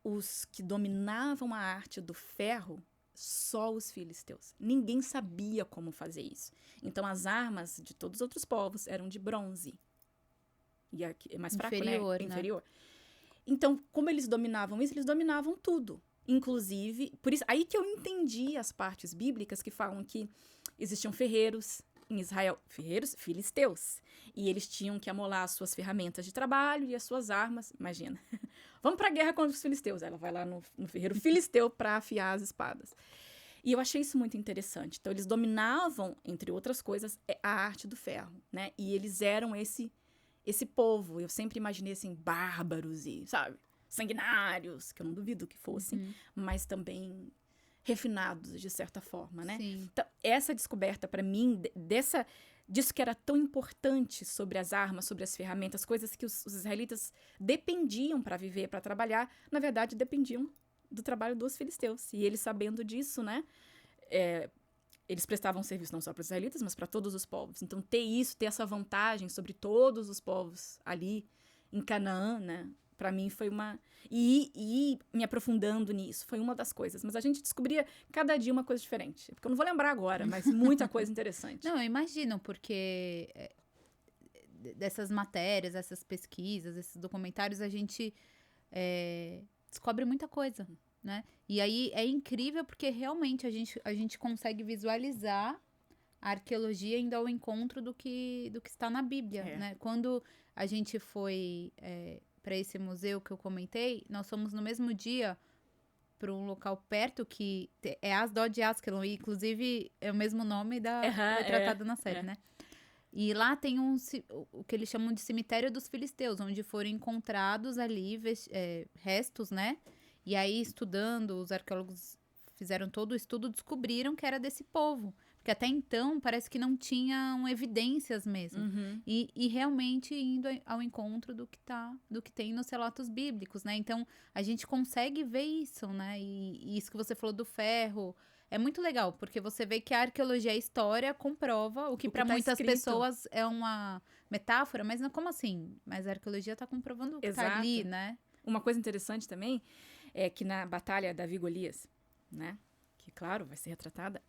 os que dominavam a arte do ferro só os filisteus. Ninguém sabia como fazer isso. Então, as armas de todos os outros povos eram de bronze. E aqui é mais fraco, Inferior, né? né? Inferior. Então, como eles dominavam isso, eles dominavam tudo. Inclusive, por isso, aí que eu entendi as partes bíblicas que falam que existiam ferreiros em Israel, ferreiros filisteus. E eles tinham que amolar as suas ferramentas de trabalho e as suas armas. Imagina. Vamos pra guerra contra os filisteus. Ela vai lá no ferreiro filisteu para afiar as espadas. E eu achei isso muito interessante. Então, eles dominavam, entre outras coisas, a arte do ferro, né? E eles eram esse povo. Eu sempre imaginei, assim, bárbaros e, sabe, sanguinários, que eu não duvido que fossem, mas também refinados, de certa forma, né? Sim. Então, essa descoberta, para mim, disso que era tão importante sobre as armas, sobre as ferramentas, coisas que os israelitas dependiam para viver, para trabalhar, na verdade, dependiam do trabalho dos filisteus. E eles, sabendo disso, né, eles prestavam serviço não só para os israelitas, mas para todos os povos. Então, ter essa vantagem sobre todos os povos ali em Canaã, né, para mim foi uma... E me aprofundando nisso, foi uma das coisas. Mas a gente descobria cada dia uma coisa diferente. Porque eu não vou lembrar agora, mas muita coisa interessante. Não, eu imagino, porque dessas matérias, essas pesquisas, esses documentários, a gente descobre muita coisa, né? E aí é incrível porque realmente a gente consegue visualizar a arqueologia indo ao encontro do que está na Bíblia, né? Quando a gente foi para esse museu que eu comentei, nós fomos no mesmo dia para um local perto que é Asdod Askelon, e inclusive é o mesmo nome retratado na série, né? E lá tem o que eles chamam de cemitério dos filisteus, onde foram encontrados ali restos, né? E aí, estudando, os arqueólogos fizeram todo o estudo, descobriram que era desse povo. Porque até então, parece que não tinham evidências mesmo. E realmente indo ao encontro do que tem nos relatos bíblicos, né? Então, a gente consegue ver isso, né? E isso que você falou do ferro é muito legal, porque você vê que a arqueologia e a história comprova o que para muitas pessoas é uma metáfora, mas não, como assim? Mas a arqueologia está comprovando o que está ali, né? Uma coisa interessante também é que na batalha Davi e Golias, né? Que, claro, vai ser retratada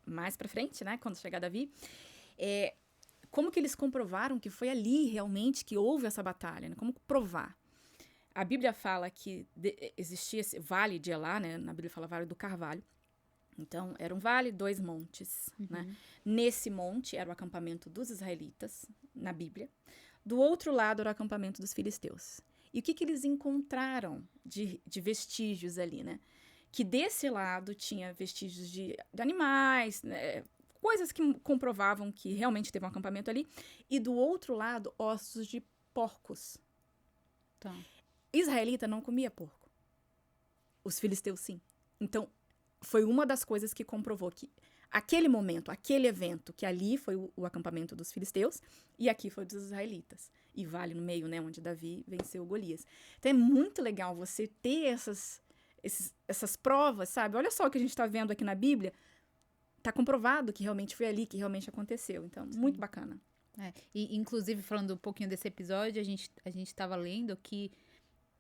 mais pra frente, né? Quando chegar Davi. Como que eles comprovaram que foi ali realmente que houve essa batalha, né? Como provar? A Bíblia fala que existia esse vale de Elá, né? Na Bíblia fala Vale do Carvalho. Então, era um vale, 2 montes, né? Nesse monte era o acampamento dos israelitas, na Bíblia. Do outro lado era o acampamento dos filisteus. E o que eles encontraram de vestígios ali, né? Que desse lado tinha vestígios de animais, né? Coisas que comprovavam que realmente teve um acampamento ali. E do outro lado, ossos de porcos. Tá. Israelita não comia porco. Os filisteus, sim. Então, foi uma das coisas que comprovou que aquele momento, aquele evento, que ali foi o acampamento dos filisteus e aqui foi dos israelitas. E vale no meio, né, onde Davi venceu Golias. Então, é muito legal você ter essas provas, sabe? Olha só o que a gente está vendo aqui na Bíblia. Tá comprovado que realmente foi ali, que realmente aconteceu. Então, sim, muito bacana. E, inclusive, falando um pouquinho desse episódio, a gente estava lendo que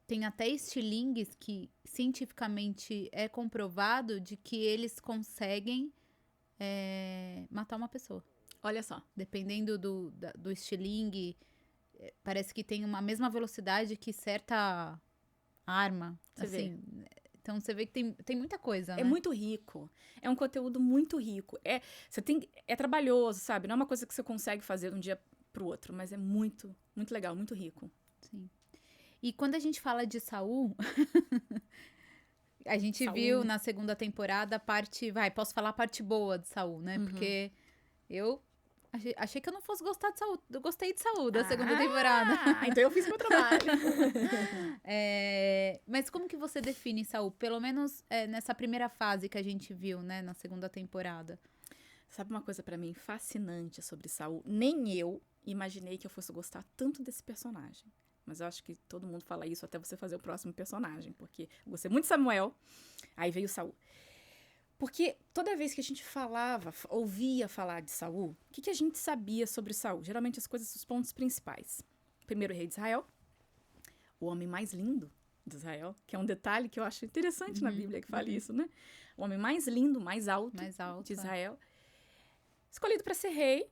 tem até estilingues que cientificamente é comprovado de que eles conseguem matar uma pessoa. Olha só. Dependendo do estilingue, parece que tem uma mesma velocidade que certa arma. Você assim, vê. Então, você vê que tem muita coisa, né? É muito rico. É um conteúdo muito rico. É trabalhoso, sabe? Não é uma coisa que você consegue fazer de um dia pro outro, mas é muito, muito legal, muito rico. Sim. E quando a gente fala de Saul, a gente Saul, viu na segunda temporada a parte... posso falar a parte boa de Saul, né? Porque eu achei que eu não fosse gostar de Saul. Eu gostei de Saul da segunda temporada. Então eu fiz meu trabalho. Mas como que você define Saul? Pelo menos nessa primeira fase que a gente viu, né? Na segunda temporada. Sabe uma coisa pra mim fascinante sobre Saul? Nem eu imaginei que eu fosse gostar tanto desse personagem. Mas eu acho que todo mundo fala isso até você fazer o próximo personagem. Porque eu gostei muito de Samuel, aí veio Saul. Porque toda vez que a gente ouvia falar de Saul, o que a gente sabia sobre Saul? Geralmente os pontos principais. Primeiro rei de Israel, o homem mais lindo de Israel, que é um detalhe que eu acho interessante na Bíblia que fala isso, né? O homem mais lindo, mais alto de Israel, escolhido para ser rei.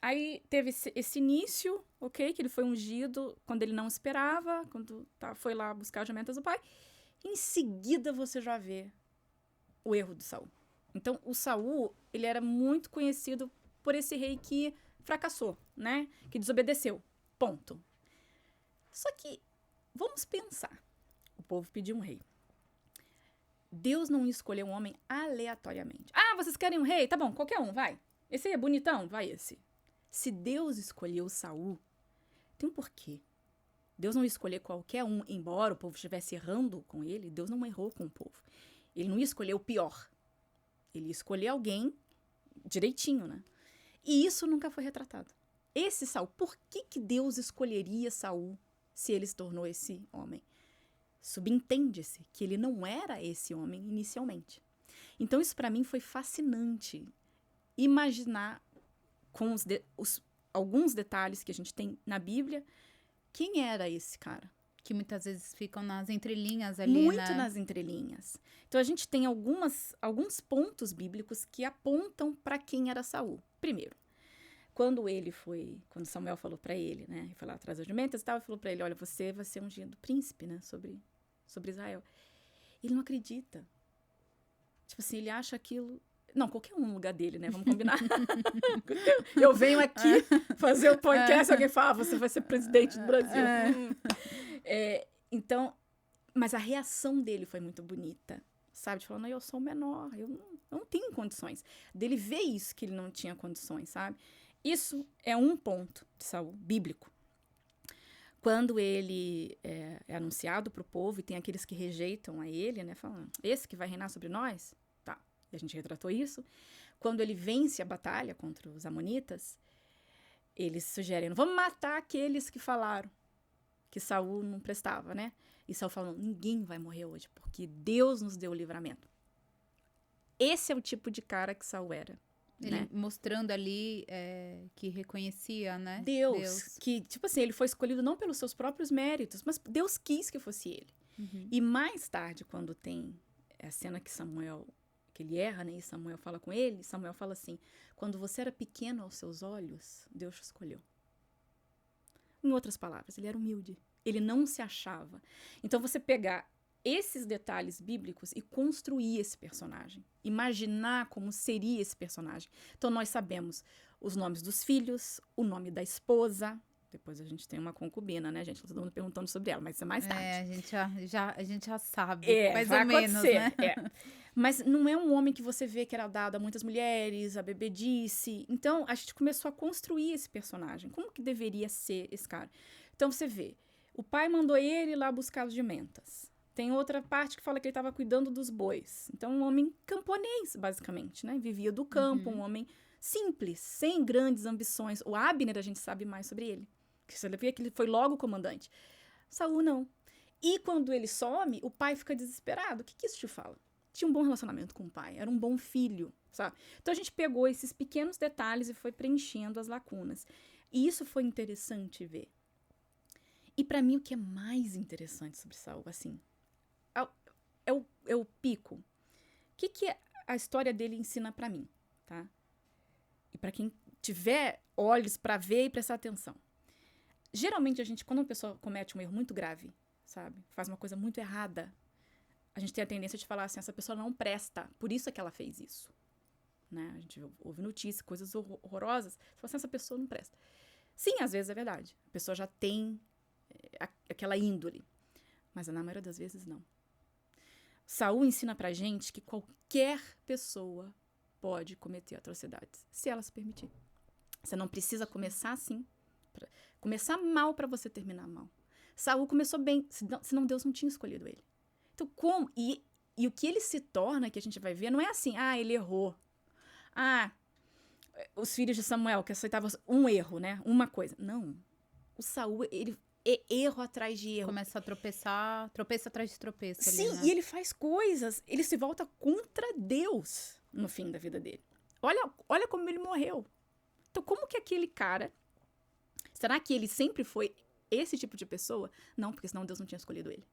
Aí teve esse início, ok? Que ele foi ungido quando ele não esperava, quando foi lá buscar as ferramentas do pai. Em seguida, você já vê o erro do Saul. Então, o Saul, ele era muito conhecido por esse rei que fracassou, né? Que desobedeceu. Ponto. Só que, vamos pensar. O povo pediu um rei. Deus não escolheu um homem aleatoriamente. Ah, vocês querem um rei? Tá bom, qualquer um, vai. Esse aí é bonitão? Vai esse. Se Deus escolheu Saul, tem um porquê. Deus não ia escolher qualquer um, embora o povo estivesse errando com ele, Deus não errou com o povo. Ele não ia escolher o pior. Ele ia escolher alguém direitinho, né? E isso nunca foi retratado. Esse Saul, por que Deus escolheria Saul se ele se tornou esse homem? Subentende-se que ele não era esse homem inicialmente. Então isso para mim foi fascinante. Imaginar com alguns detalhes que a gente tem na Bíblia, quem era esse cara? Que muitas vezes ficam nas entrelinhas ali, Muito nas entrelinhas. Então, a gente tem alguns pontos bíblicos que apontam para quem era Saul. Primeiro, quando Samuel falou para ele, né, ele foi lá atrás das jumentas e tal, falou para ele, olha, você vai ser ungido príncipe, né, sobre Israel. Ele não acredita. Tipo assim, ele acha aquilo... Não, qualquer um no lugar dele, né? Vamos combinar. Eu venho aqui fazer o podcast, alguém fala, você vai ser presidente do Brasil. Então, mas a reação dele foi muito bonita, sabe? De falar, não, eu sou o menor, eu não tenho condições. Dele ver isso, que ele não tinha condições, sabe? Isso é um ponto de Saul, bíblico. Quando ele é anunciado para o povo, e tem aqueles que rejeitam a ele, né? Falando, esse que vai reinar sobre nós? E a gente retratou isso. Quando ele vence a batalha contra os amonitas, eles sugerem, vamos matar aqueles que falaram que Saul não prestava, né? E Saul falou, ninguém vai morrer hoje, porque Deus nos deu o livramento. Esse é o tipo de cara que Saul era. Ele né? mostrando ali que reconhecia, né? Deus. Que, tipo assim, ele foi escolhido não pelos seus próprios méritos, mas Deus quis que fosse ele. Uhum. E mais tarde, quando tem a cena que ele erra, né? E Samuel fala com ele, Samuel fala assim, quando você era pequeno aos seus olhos, Deus te escolheu. Em outras palavras, ele era humilde. Ele não se achava. Então, você pegar esses detalhes bíblicos e construir esse personagem. Imaginar como seria esse personagem. Então, nós sabemos os nomes dos filhos, o nome da esposa. Depois a gente tem uma concubina, né, gente? Todo mundo perguntando sobre ela, mas isso é mais tarde. A gente já sabe, mais vai ou menos, né? Mas não é um homem que você vê que era dado a muitas mulheres, a bebedice. Então, a gente começou a construir esse personagem. Como que deveria ser esse cara? Então, você vê, o pai mandou ele lá buscar as jumentas. Tem outra parte que fala que ele estava cuidando dos bois. Então, um homem camponês, basicamente, né? Vivia do campo, um homem simples, sem grandes ambições. O Abner, a gente sabe mais sobre ele. Você vê que ele foi logo comandante. Saul, não. E quando ele some, o pai fica desesperado. O que isso te fala? Tinha um bom relacionamento com o pai, era um bom filho, sabe? Então, a gente pegou esses pequenos detalhes e foi preenchendo as lacunas. E isso foi interessante ver. E para mim, o que é mais interessante sobre Saul, assim, é o pico. O que a história dele ensina para mim, tá? E para quem tiver olhos para ver e prestar atenção. Geralmente, quando uma pessoa comete um erro muito grave, sabe? Faz uma coisa muito errada, a gente tem a tendência de falar assim, essa pessoa não presta, por isso é que ela fez isso. Né? A gente ouve notícias, coisas horrorosas, você fala assim, essa pessoa não presta. Sim, às vezes é verdade. A pessoa já tem aquela índole. Mas na maioria das vezes, não. Saul ensina pra gente que qualquer pessoa pode cometer atrocidades, se ela se permitir. Você não precisa começar assim. Começar mal para você terminar mal. Saul começou bem, senão Deus não tinha escolhido ele. Então, como? E o que ele se torna, que a gente vai ver, não é assim, ele errou. Os filhos de Samuel, que aceitavam um erro, né? Uma coisa. Não. O Saul, ele é erro atrás de erro. Começa a tropeçar, tropeço atrás de tropeço. Sim, ali, né? E ele faz coisas, ele se volta contra Deus no fim da vida dele. Olha como ele morreu. Então, como que aquele cara... Será que ele sempre foi esse tipo de pessoa? Não, porque senão Deus não tinha escolhido ele.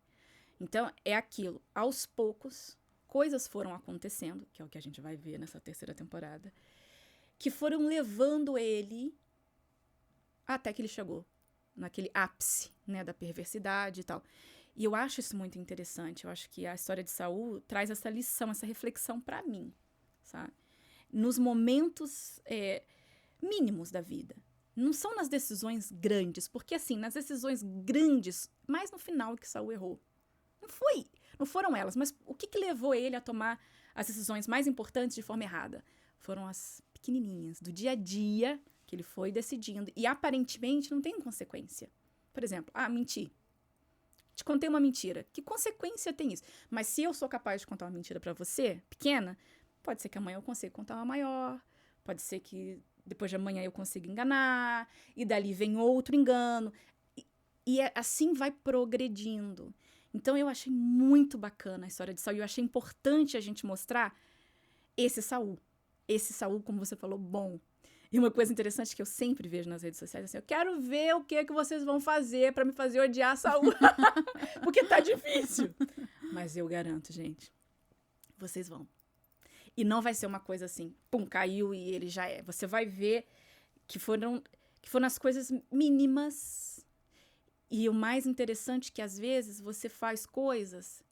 Então, é aquilo. Aos poucos, coisas foram acontecendo, que é o que a gente vai ver nessa terceira temporada, que foram levando ele até que ele chegou naquele ápice, né, da perversidade e tal. E eu acho isso muito interessante. Eu acho que a história de Saul traz essa lição, essa reflexão pra mim, sabe? Nos momentos mínimos da vida. Não são nas decisões grandes, porque assim, nas decisões grandes, mais no final que Saul errou. Não foram elas, mas o que levou ele a tomar as decisões mais importantes de forma errada? Foram as pequenininhas, do dia a dia, que ele foi decidindo. E aparentemente não tem consequência. Por exemplo, mentir. Te contei uma mentira. Que consequência tem isso? Mas se eu sou capaz de contar uma mentira pra você, pequena, pode ser que amanhã eu consiga contar uma maior. Pode ser que depois de amanhã eu consiga enganar. E dali vem outro engano. E assim vai progredindo. Então eu achei muito bacana a história de Saul. Eu achei importante a gente mostrar esse Saul. Esse Saul, como você falou, bom. E uma coisa interessante que eu sempre vejo nas redes sociais, assim, eu quero ver o que vocês vão fazer pra me fazer odiar Saul. Porque tá difícil. Mas eu garanto, gente, vocês vão. E não vai ser uma coisa assim, pum, caiu e ele já é. Você vai ver que foram as coisas mínimas. E o mais interessante é que, às vezes, você faz coisas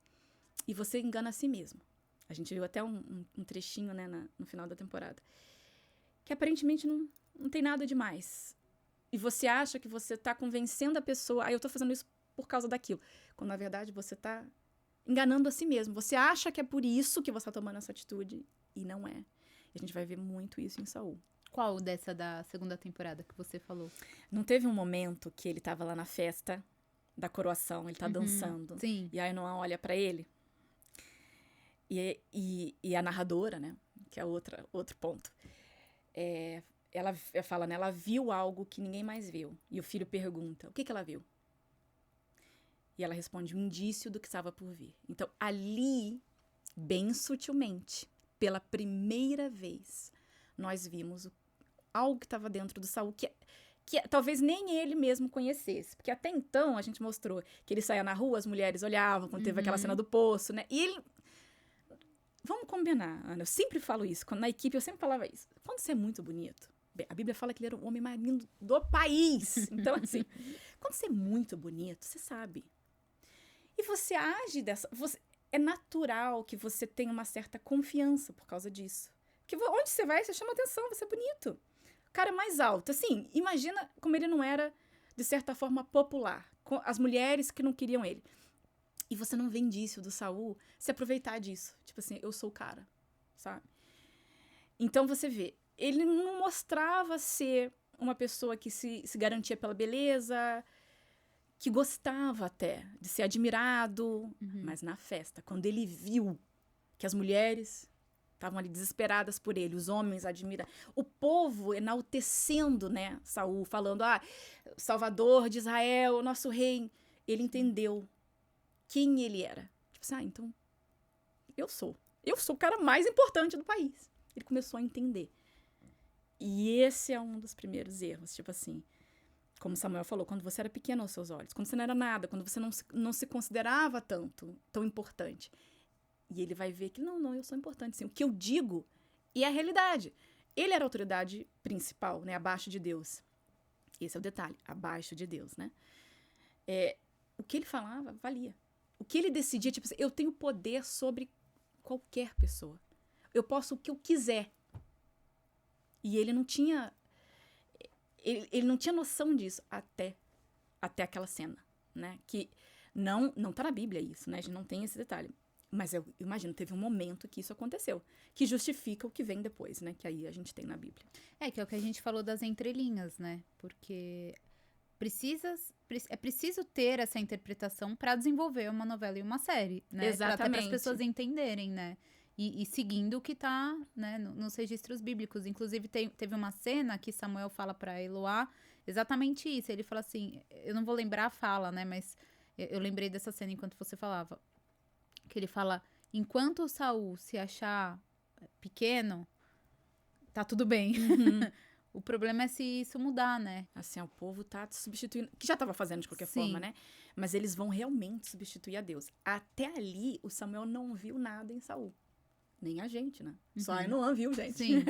e você engana a si mesmo. A gente viu até um trechinho, né, no final da temporada. Que aparentemente não tem nada demais. E você acha que você tá convencendo a pessoa, eu tô fazendo isso por causa daquilo. Quando, na verdade, você tá enganando a si mesmo. Você acha que é por isso que você tá tomando essa atitude e não é. E a gente vai ver muito isso em Saul. Qual dessa da segunda temporada que você falou? Não teve um momento que ele tava lá na festa da coroação, ele tá dançando. Sim. E aí Noah olha pra ele. E a narradora, né, que é outro ponto, ela fala, né, ela viu algo que ninguém mais viu. E o filho pergunta, o que ela viu? E ela responde, um indício do que estava por vir. Então, ali, bem sutilmente, pela primeira vez, nós vimos algo que estava dentro do Saul, que talvez nem ele mesmo conhecesse. Porque até então, a gente mostrou que ele saía na rua, as mulheres olhavam, quando teve aquela cena do poço, né? E ele... Vamos combinar, Ana, eu sempre falo isso, na equipe eu sempre falava isso. Quando você é muito bonito, a Bíblia fala que ele era o homem mais lindo do país. Então, assim, quando você é muito bonito, você sabe. E você age é natural que você tenha uma certa confiança por causa disso. Porque onde você vai, você chama atenção, você é bonito. O cara é mais alto. Assim, imagina como ele não era, de certa forma, popular. Com as mulheres que não queriam ele. E você não vê indício do Saul se aproveitar disso. Tipo assim, eu sou o cara, sabe? Então você vê, ele não mostrava ser uma pessoa que se garantia pela beleza, que gostava até de ser admirado. Mas na festa, quando ele viu que as mulheres estavam ali desesperadas por ele, os homens admiram, o povo enaltecendo, né, Saul, falando, Salvador de Israel, nosso rei, ele entendeu quem ele era. Tipo assim, então, eu sou o cara mais importante do país. Ele começou a entender. E esse é um dos primeiros erros, tipo assim, como Samuel falou, quando você era pequeno aos seus olhos, quando você não era nada, quando você não se considerava tão importante. E ele vai ver que, não, eu sou importante, sim. O que eu digo é a realidade. Ele era a autoridade principal, né, abaixo de Deus. Esse é o detalhe, abaixo de Deus, né? O que ele falava, valia. O que ele decidia, tipo assim, eu tenho poder sobre qualquer pessoa. Eu posso o que eu quiser. E ele não tinha... Ele não tinha noção disso até aquela cena, né? Que não tá na Bíblia isso, né? A gente não tem esse detalhe. Mas eu imagino, teve um momento que isso aconteceu. Que justifica o que vem depois, né? Que aí a gente tem na Bíblia. Que é o que a gente falou das entrelinhas, né? Porque... É preciso ter essa interpretação para desenvolver uma novela e uma série, né? Exatamente. Para as pessoas entenderem, né? E seguindo o que tá, né, nos registros bíblicos. Inclusive, teve uma cena que Samuel fala para Eloá exatamente isso. Ele fala assim, eu não vou lembrar a fala, né? Mas eu lembrei dessa cena enquanto você falava. Que ele fala, enquanto o Saul se achar pequeno, tá tudo bem. O problema é se isso mudar, né? Assim, o povo tá substituindo, que já estava fazendo de qualquer Sim. forma, né? Mas eles vão realmente substituir a Deus. Até ali, o Samuel não viu nada em Saul. Nem a gente, né? Só Ainoã viu, gente. Sim,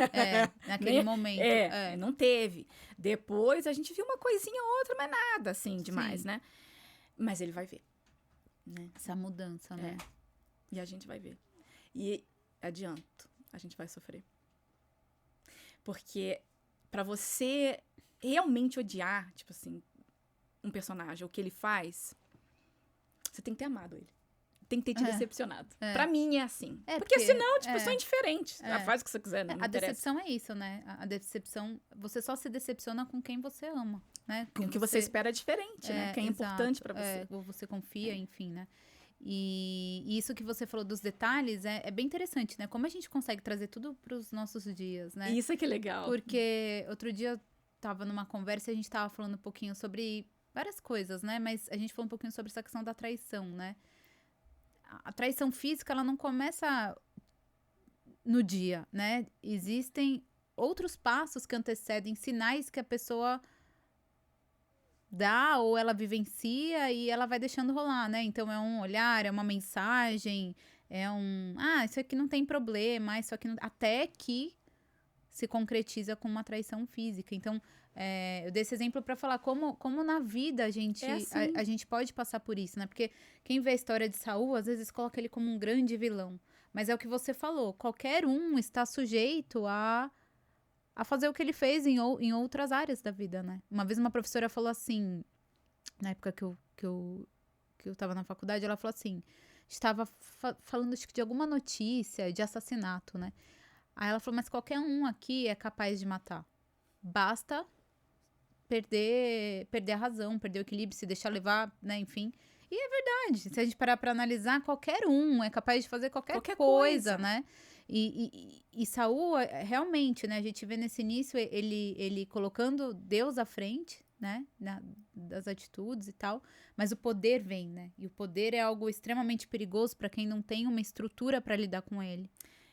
naquele momento. Não teve. Depois, a gente viu uma coisinha ou outra, mas nada, assim, demais, Sim. né? Mas ele vai ver, né? Essa mudança, né? E a gente vai ver. E adianto, a gente vai sofrer. Porque pra você realmente odiar, tipo assim, um personagem, o que ele faz, você tem que ter amado ele. Tem que ter te decepcionado. Pra mim é assim. Porque senão, tipo, eu sou indiferente. Faz o que você quiser, não A interessa. decepção é isso, né? A decepção, você só se decepciona com quem você ama, né? Com o que você espera é diferente, né? Quem é importante pra você. Ou você confia, enfim, né? E isso que você falou dos detalhes é bem interessante, né? Como a gente consegue trazer tudo pros nossos dias, né? Isso é que é legal. Porque outro dia eu tava numa conversa e a gente tava falando um pouquinho sobre várias coisas, né? Mas a gente falou um pouquinho sobre essa questão da traição, né? A traição física, ela não começa no dia, né? Existem outros passos que antecedem, sinais que a pessoa dá ou ela vivencia e ela vai deixando rolar, né? Então, é um olhar, é uma mensagem, isso aqui não tem problema, isso aqui não... Até que se concretiza com uma traição física. Então, eu dei esse exemplo para falar como na vida a gente, a gente pode passar por isso, né? Porque quem vê a história de Saul, às vezes coloca ele como um grande vilão. Mas é o que você falou, qualquer um está sujeito a fazer o que ele fez em outras áreas da vida, né? Uma vez uma professora falou assim, na época que eu tava na faculdade, ela falou assim, estava falando acho que de alguma notícia de assassinato, né? Aí ela falou, mas qualquer um aqui é capaz de matar. Basta perder a razão, perder o equilíbrio, se deixar levar, né, enfim. E é verdade, se a gente parar pra analisar, qualquer um é capaz de fazer qualquer coisa, né? E Saul, realmente, né, a gente vê nesse início ele colocando Deus à frente, né, das atitudes e tal, mas o poder vem, né? E o poder é algo extremamente perigoso pra quem não tem uma estrutura pra lidar com ele,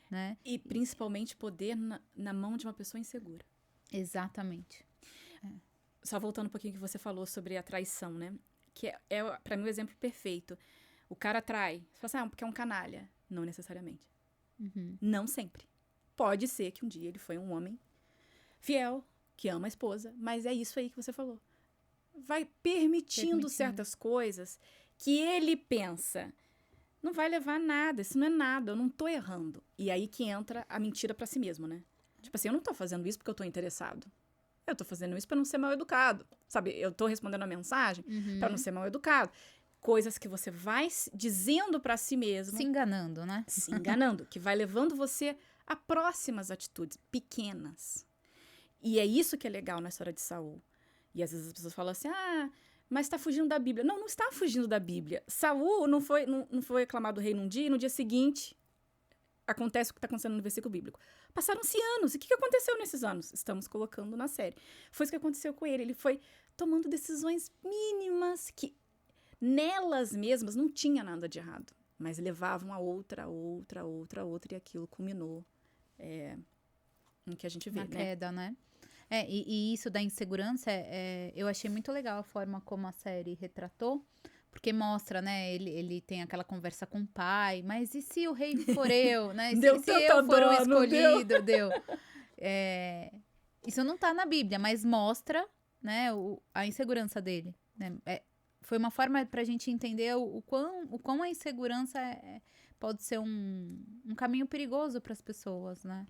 né? E principalmente poder na mão de uma pessoa insegura. Exatamente. Só voltando um pouquinho que você falou sobre a traição, né? Que é pra mim o exemplo perfeito. O cara trai. Você fala assim, porque é um canalha. Não necessariamente. Não sempre. Pode ser que um dia ele foi um homem fiel, que ama a esposa, mas é isso aí que você falou. Vai permitindo certas coisas que ele pensa, não vai levar a nada, isso não é nada, eu não tô errando. E aí que entra a mentira pra si mesmo, né? Tipo assim, eu não tô fazendo isso porque eu tô interessado. Eu tô fazendo isso pra não ser mal educado. Sabe, eu tô respondendo a mensagem pra não ser mal educado. Coisas que você vai dizendo pra si mesmo. Se enganando, né? Se enganando, que vai levando você a próximas atitudes pequenas. E é isso que é legal na história de Saul. E às vezes as pessoas falam assim, mas tá fugindo da Bíblia. Não está fugindo da Bíblia. Saul não foi aclamado rei num dia e no dia seguinte acontece o que está acontecendo no versículo bíblico. Passaram-se anos. E o que aconteceu nesses anos? Estamos colocando na série. Foi isso que aconteceu com ele. Ele foi tomando decisões mínimas que nelas mesmas não tinha nada de errado. Mas levavam a outra. E aquilo culminou no que a gente vê, Na queda, né? E isso da insegurança, eu achei muito legal a forma como a série retratou. Porque mostra, né, ele tem aquela conversa com o pai, mas e se o rei for eu, né? Se eu for o escolhido, deu. Isso não tá na Bíblia, mas mostra, né, a insegurança dele, né? Foi uma forma pra gente entender o quão a insegurança pode ser um caminho perigoso para as pessoas, né?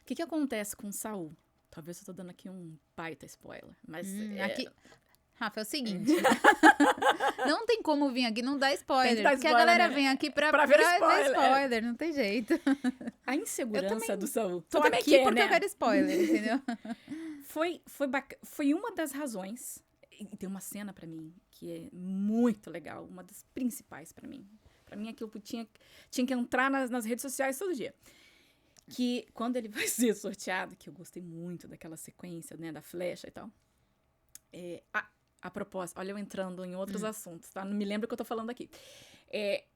O que acontece com Saul? Talvez eu tô dando aqui um baita spoiler, mas... Aqui... Rafa, é o seguinte, não tem como vir aqui não dar spoiler, porque spoiler, a galera né? vem aqui pra ver ver spoiler, não tem jeito. A insegurança do Saul. Tô aqui porque eu quero spoiler, entendeu? Foi uma das razões, e tem uma cena pra mim que é muito legal, uma das principais pra mim. Pra mim aquilo tinha que entrar nas redes sociais todo dia. Que quando ele vai ser sorteado, que eu gostei muito daquela sequência, né, da flecha e tal, a propósito, olha eu entrando em outros assuntos, tá? Não me lembro o que eu tô falando aqui.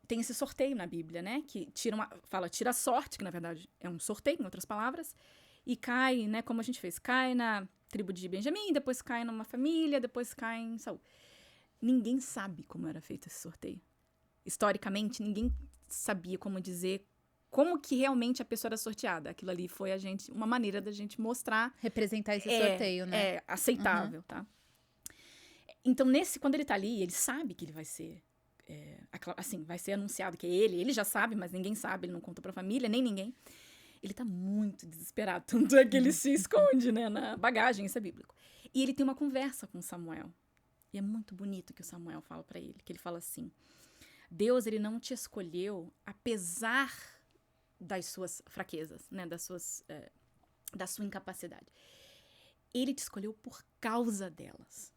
Tem esse sorteio na Bíblia, né? Que tira sorte, que na verdade é um sorteio, em outras palavras, e cai, né? Como a gente fez, cai tribo de Benjamim, depois cai numa família, depois cai em Saul. Ninguém sabe como era feito esse sorteio. Historicamente, ninguém sabia como dizer como que realmente a pessoa era sorteada. Aquilo ali foi uma maneira da gente mostrar... Representar esse sorteio, né? É aceitável, tá? Então, quando ele tá ali, ele sabe que ele vai ser... assim, vai ser anunciado que é ele. Ele já sabe, mas ninguém sabe. Ele não conta pra família, nem ninguém. Ele tá muito desesperado. Tanto é que ele se esconde, né? Na bagagem, isso é bíblico. E ele tem uma conversa com Samuel. E é muito bonito que o Samuel fala pra ele. Que ele fala assim... Deus, ele não te escolheu apesar das suas fraquezas, né? Da sua incapacidade. Ele te escolheu por causa delas.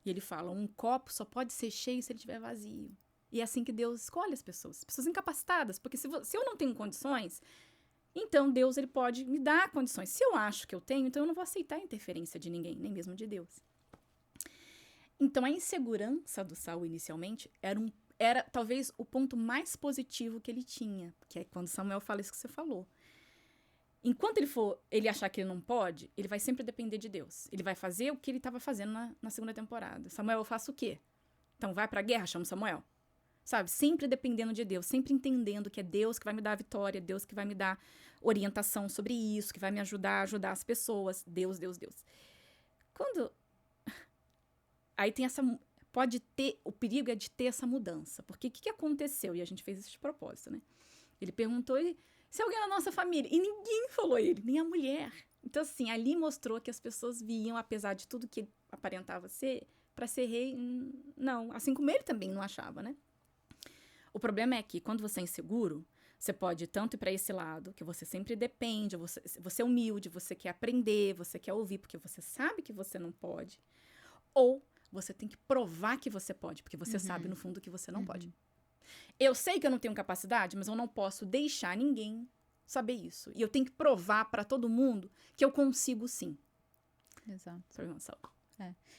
E ele fala, um copo só pode ser cheio se ele estiver vazio. E é assim que Deus escolhe as pessoas incapacitadas. Porque se eu não tenho condições, então Deus ele pode me dar condições. Se eu acho que eu tenho, então eu não vou aceitar a interferência de ninguém, nem mesmo de Deus. Então a insegurança do Saul inicialmente era talvez o ponto mais positivo que ele tinha, que é quando Samuel fala isso que você falou. Enquanto ele achar que ele não pode, ele vai sempre depender de Deus. Ele vai fazer o que ele estava fazendo na segunda temporada. Samuel, eu faço o quê? Então vai pra guerra, chama Samuel. Sabe? Sempre dependendo de Deus, sempre entendendo que é Deus que vai me dar a vitória, Deus que vai me dar orientação sobre isso, que vai me ajudar a ajudar as pessoas. Deus, Deus, Deus. Aí tem o perigo é de ter essa mudança. Porque o que aconteceu? E a gente fez isso de propósito, né? Ele perguntou se alguém na nossa família. E ninguém falou ele, nem a mulher. Então, assim, ali mostrou que as pessoas viam, apesar de tudo que ele aparentava ser, para ser rei, não. Assim como ele também não achava, né? O problema é que, quando você é inseguro, você pode tanto ir para esse lado, que você sempre depende, você é humilde, você quer aprender, você quer ouvir, porque você sabe que você não pode. Ou você tem que provar que você pode, porque você sabe, no fundo, que você não pode. Eu sei que eu não tenho capacidade, mas eu não posso deixar ninguém saber isso. E eu tenho que provar para todo mundo que eu consigo sim. Exato. Informação.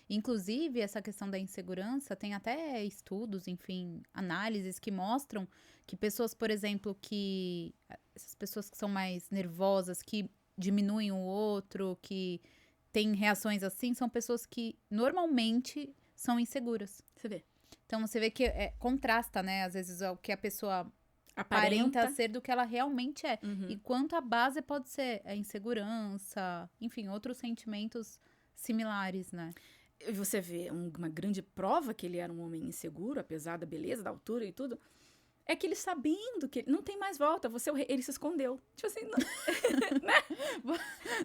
Inclusive, essa questão da insegurança, tem até estudos, enfim, análises que mostram que pessoas, por exemplo, essas pessoas que são mais nervosas, que diminuem o outro, que têm reações assim, são pessoas que normalmente são inseguras. Você vê. Então, você vê que contrasta, né? Às vezes, o que a pessoa aparenta ser do que ela realmente é. E quanto a base pode ser a insegurança, enfim, outros sentimentos similares, né? E você vê uma grande prova que ele era um homem inseguro, apesar da beleza, da altura e tudo, é que ele sabendo que não tem mais volta, ele se escondeu. Tipo assim,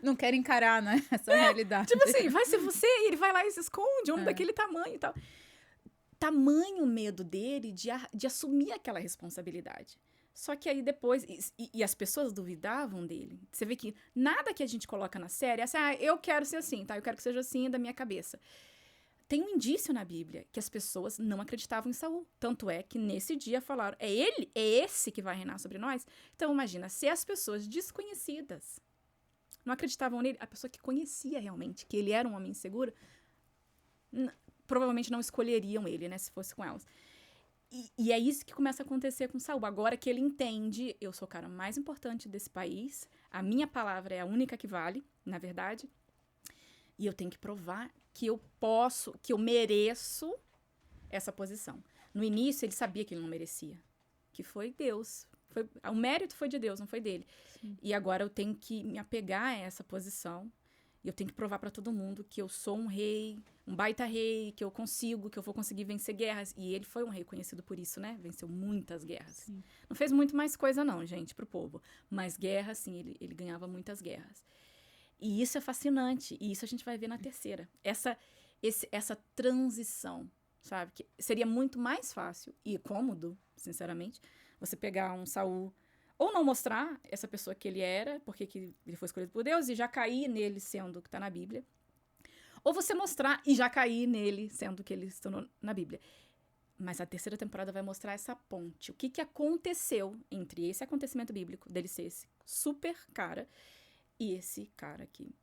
Não quer encarar, né? Essa realidade. Tipo assim, vai ser você, e ele vai lá e se esconde, homem daquele tamanho e tal. Tamanho medo dele de assumir aquela responsabilidade. Só que aí depois, e as pessoas duvidavam dele. Você vê que nada que a gente coloca na série é assim, eu quero ser assim, tá? Eu quero que seja assim da minha cabeça. Tem um indício na Bíblia que as pessoas não acreditavam em Saul. Tanto é que nesse dia falaram, é esse que vai reinar sobre nós? Então imagina, se as pessoas desconhecidas não acreditavam nele, a pessoa que conhecia realmente que ele era um homem inseguro, provavelmente não escolheriam ele, né, se fosse com elas. E é isso que começa a acontecer com Saul. Agora que ele entende, eu sou o cara mais importante desse país, a minha palavra é a única que vale, na verdade, e eu tenho que provar que eu posso, que eu mereço essa posição. No início, ele sabia que ele não merecia, que foi Deus. O mérito foi de Deus, não foi dele. Sim. E agora eu tenho que me apegar a essa posição, e eu tenho que provar para todo mundo que eu sou um rei, um baita rei, que eu vou conseguir vencer guerras. E ele foi um rei conhecido por isso, né? Venceu muitas guerras. Sim. Não fez muito mais coisa não, gente, pro povo. Mas guerra, sim, ele ganhava muitas guerras. E isso é fascinante. E isso a gente vai ver na terceira. Essa transição, sabe? Que seria muito mais fácil e cômodo, sinceramente, você pegar um Saul... Ou não mostrar essa pessoa que ele era, porque que ele foi escolhido por Deus, e já cair nele sendo o que está na Bíblia. Ou você mostrar e já cair nele sendo o que ele se tornou na Bíblia. Mas a terceira temporada vai mostrar essa ponte. O que aconteceu entre esse acontecimento bíblico, dele ser esse super cara, e esse cara aqui.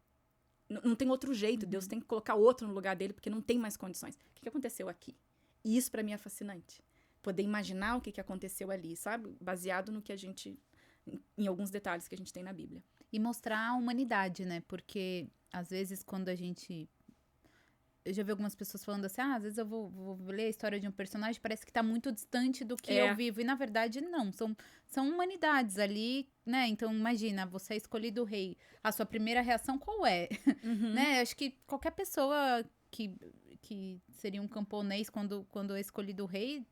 Não tem outro jeito, Deus tem que colocar outro no lugar dele, porque não tem mais condições. O que aconteceu aqui? E isso, para mim, é fascinante. Poder imaginar o que aconteceu ali, sabe? Baseado no que a gente... em alguns detalhes que a gente tem na Bíblia. e mostrar a humanidade, né? Porque, às vezes, quando a gente... Eu já vi algumas pessoas falando assim, às vezes eu vou ler a história de um personagem, parece que tá muito distante do que eu vivo. E, na verdade, não. São humanidades ali, né? Então, imagina, você é escolhido rei. A sua primeira reação qual é? Né? Acho que qualquer pessoa que seria um camponês quando é escolhido rei...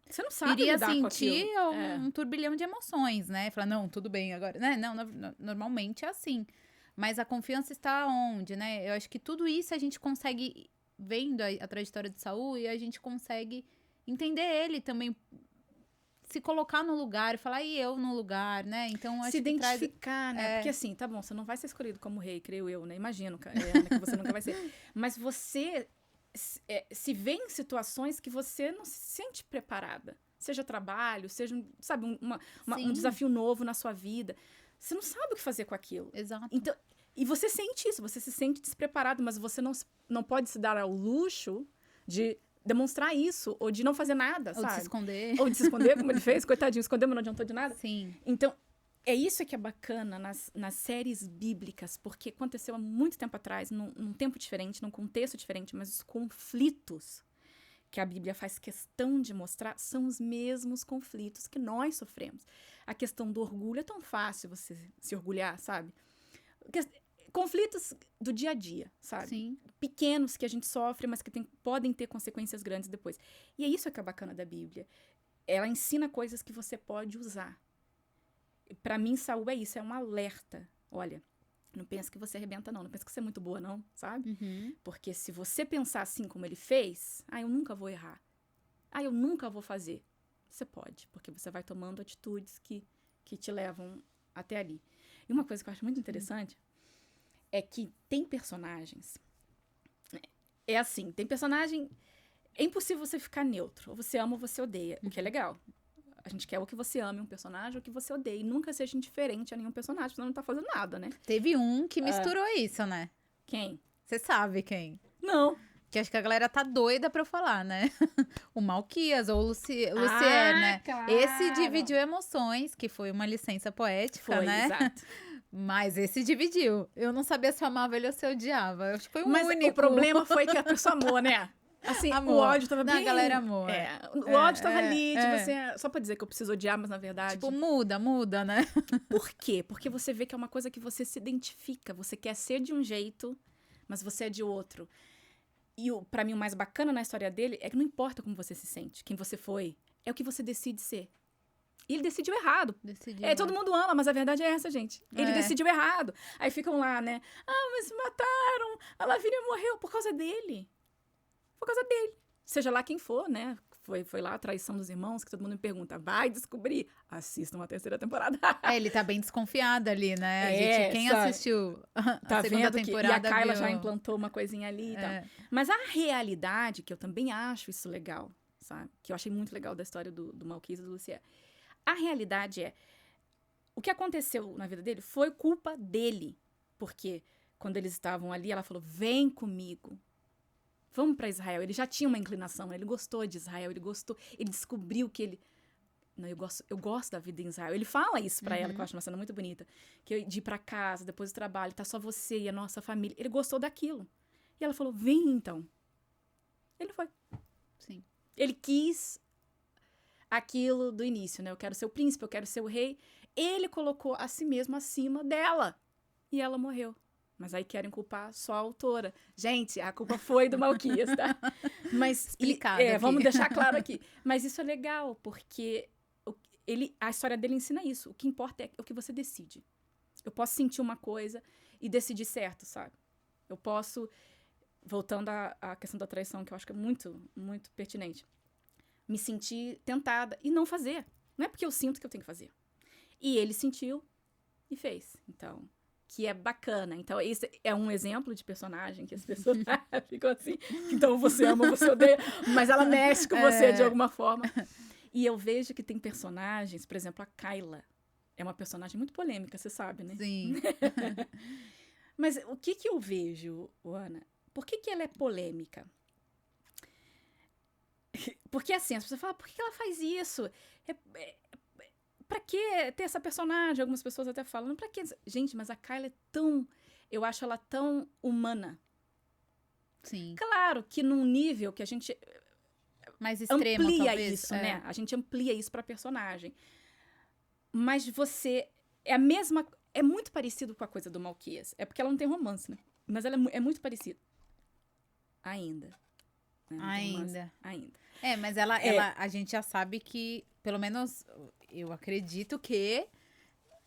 Você não sabe iria lidar com sentir aquilo. um turbilhão de emoções, né? Falar, não, tudo bem agora. Né? Não, normalmente é assim. Mas a confiança está onde, né? Eu acho que tudo isso a gente consegue, vendo a trajetória de Saul, e a gente consegue entender ele também, se colocar no lugar e falar, e eu no lugar, né? Então, acho Se que traz... identificar, né? Porque assim, tá bom, você não vai ser escolhido como rei, creio eu, né? Imagino, Ana, que você nunca vai ser. Mas você se vê em situações que você não se sente preparada. Seja trabalho, seja, sabe, um desafio novo na sua vida. Você não sabe o que fazer com aquilo. Exato. Então, e você sente isso, você se sente despreparado, mas você não pode se dar ao luxo de demonstrar isso, ou de não fazer nada, Ou sabe? de se esconder. Ou de se esconder, como ele fez, coitadinho, escondeu, mas não adiantou de nada. Sim. Então, é isso que é bacana nas séries bíblicas, porque aconteceu há muito tempo atrás, num tempo diferente, num contexto diferente, mas os conflitos que a Bíblia faz questão de mostrar são os mesmos conflitos que nós sofremos. A questão do orgulho é tão fácil você se orgulhar, sabe? Conflitos do dia a dia, sabe? Sim. Pequenos que a gente sofre, mas que podem ter consequências grandes depois. E é isso que é bacana da Bíblia. Ela ensina coisas que você pode usar. Pra mim, Saul é isso, é um alerta. Olha, não pensa que você arrebenta, não. Não pensa que você é muito boa, não, sabe? Porque se você pensar assim como ele fez, eu nunca vou errar. Eu nunca vou fazer. Você pode, porque você vai tomando atitudes que te levam até ali. E uma coisa que eu acho muito interessante é que tem personagens... É assim, tem personagem... É impossível você ficar neutro. Ou você ama ou você odeia, o que é legal. A gente quer ou que você ame um personagem ou que você odeie. Nunca seja indiferente a nenhum personagem, senão não tá fazendo nada, né? Teve um que misturou isso, né? Quem? Você sabe quem? Não. Que acho que a galera tá doida pra eu falar, né? O Malquias ou o Lucier, né? Claro. Esse dividiu emoções, que foi uma licença poética, né? Exato. Mas esse dividiu. Eu não sabia se eu amava ele ou se eu odiava. Eu acho que foi o Mas único. o problema foi que a pessoa amou, né? Assim, Amor. O ódio tava bem... A galera amou. O ódio tava ali, tipo assim... Só pra dizer que eu preciso odiar, mas na verdade... Tipo, muda, né? Por quê? Porque você vê que é uma coisa que você se identifica. Você quer ser de um jeito, mas você é de outro. E pra mim o mais bacana na história dele é que não importa como você se sente, quem você foi, é o que você decide ser. E ele decidiu errado. Todo mundo ama, mas a verdade é essa, gente. Ele decidiu errado. Aí ficam lá, né? Mas mataram, a Lavínia morreu por causa dele. Por causa dele. Seja lá quem for, né? Foi lá a traição dos irmãos, que todo mundo me pergunta. Vai descobrir. Assistam a terceira temporada. Ele tá bem desconfiado ali, né? Quem assistiu a segunda temporada e a Kyla viu... já implantou uma coisinha ali e tal. Mas a realidade, que eu também acho isso legal, sabe? Que eu achei muito legal da história do Malquias e do Lucier. A realidade é, o que aconteceu na vida dele foi culpa dele. Porque quando eles estavam ali, ela falou, vem comigo. Vamos para Israel. Ele já tinha uma inclinação, ele gostou de Israel, ele descobriu que ele... Não, eu gosto da vida em Israel. Ele fala isso pra ela, que eu acho uma cena muito bonita. Que de ir pra casa, depois do trabalho, tá só você e a nossa família. Ele gostou daquilo. E ela falou, vem então. Ele foi. Sim. Ele quis aquilo do início, né? Eu quero ser o príncipe, eu quero ser o rei. Ele colocou a si mesmo acima dela. E ela morreu. Mas aí querem culpar só a autora. Gente, a culpa foi do Malquias, tá? Mas explicado. Vamos deixar claro aqui. Mas isso é legal, porque a história dele ensina isso. O que importa é o que você decide. Eu posso sentir uma coisa e decidir certo, sabe? Eu posso, voltando à questão da traição, que eu acho que é muito, muito pertinente, me sentir tentada e não fazer. Não é porque eu sinto que eu tenho que fazer. E ele sentiu e fez. Então... que é bacana. Então, esse é um exemplo de personagem que as pessoas ficam assim. Então, você ama, você odeia, mas ela mexe com você de alguma forma. E eu vejo que tem personagens, por exemplo, a Kyla. É uma personagem muito polêmica, você sabe, né? Sim. Mas o que eu vejo, Ana? Por que ela é polêmica? Porque assim, as pessoas falam, por que ela faz isso? Pra que ter essa personagem? Algumas pessoas até falam, pra que? Gente, mas a Kyla é tão... Eu acho ela tão humana. Sim. Claro que num nível que a gente Mais extremo, amplia talvez. isso, né? A gente amplia isso pra personagem. Mas você... É a mesma... É muito parecido com a coisa do Malquias. É porque ela não tem romance, né? Mas ela é muito parecida. Ainda. Né? Não tem romance. Ainda. Ainda. Mas a gente já sabe que, pelo menos, eu acredito que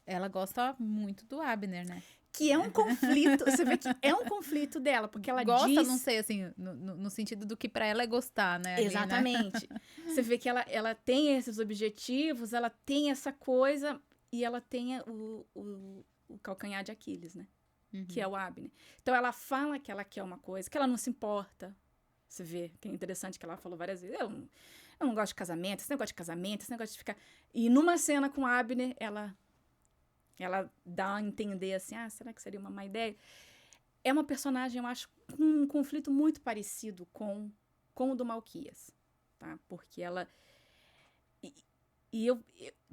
ela gosta muito do Abner, né? Que é um conflito, você vê que é um conflito dela, porque ela gosta, diz... não sei, assim, no sentido do que pra ela é gostar, né? Ali, Exatamente. Né? Você vê que ela tem esses objetivos, ela tem essa coisa, e ela tem o calcanhar de Aquiles, né? Uhum. Que é o Abner. Então, ela fala que ela quer uma coisa, que ela não se importa. Você vê que é interessante que ela falou várias vezes. Eu não gosto de casamento, esse negócio de casamento, esse negócio de ficar... E numa cena com o Abner, ela dá a entender assim, será que seria uma má ideia? É uma personagem, eu acho, com um conflito muito parecido com o do Malquias, tá? Porque ela...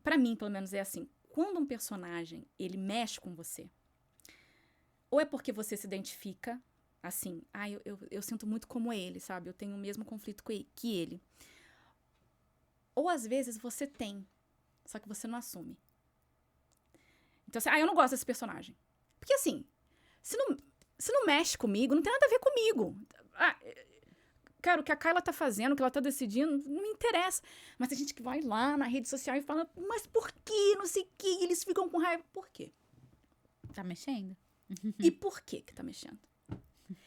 Pra mim, pelo menos, é assim, quando um personagem, ele mexe com você, ou é porque você se identifica, assim, eu sinto muito como ele, sabe? Eu tenho o mesmo conflito que ele. Ou, às vezes, você tem, só que você não assume. Então, assim, eu não gosto desse personagem. Porque, assim, se não mexe comigo, não tem nada a ver comigo. Cara, o que a Kyla tá fazendo, o que ela tá decidindo, não me interessa. Mas tem gente que vai lá na rede social e fala, mas por quê? Não sei o quê. E eles ficam com raiva. Por quê? Tá mexendo. E por que tá mexendo?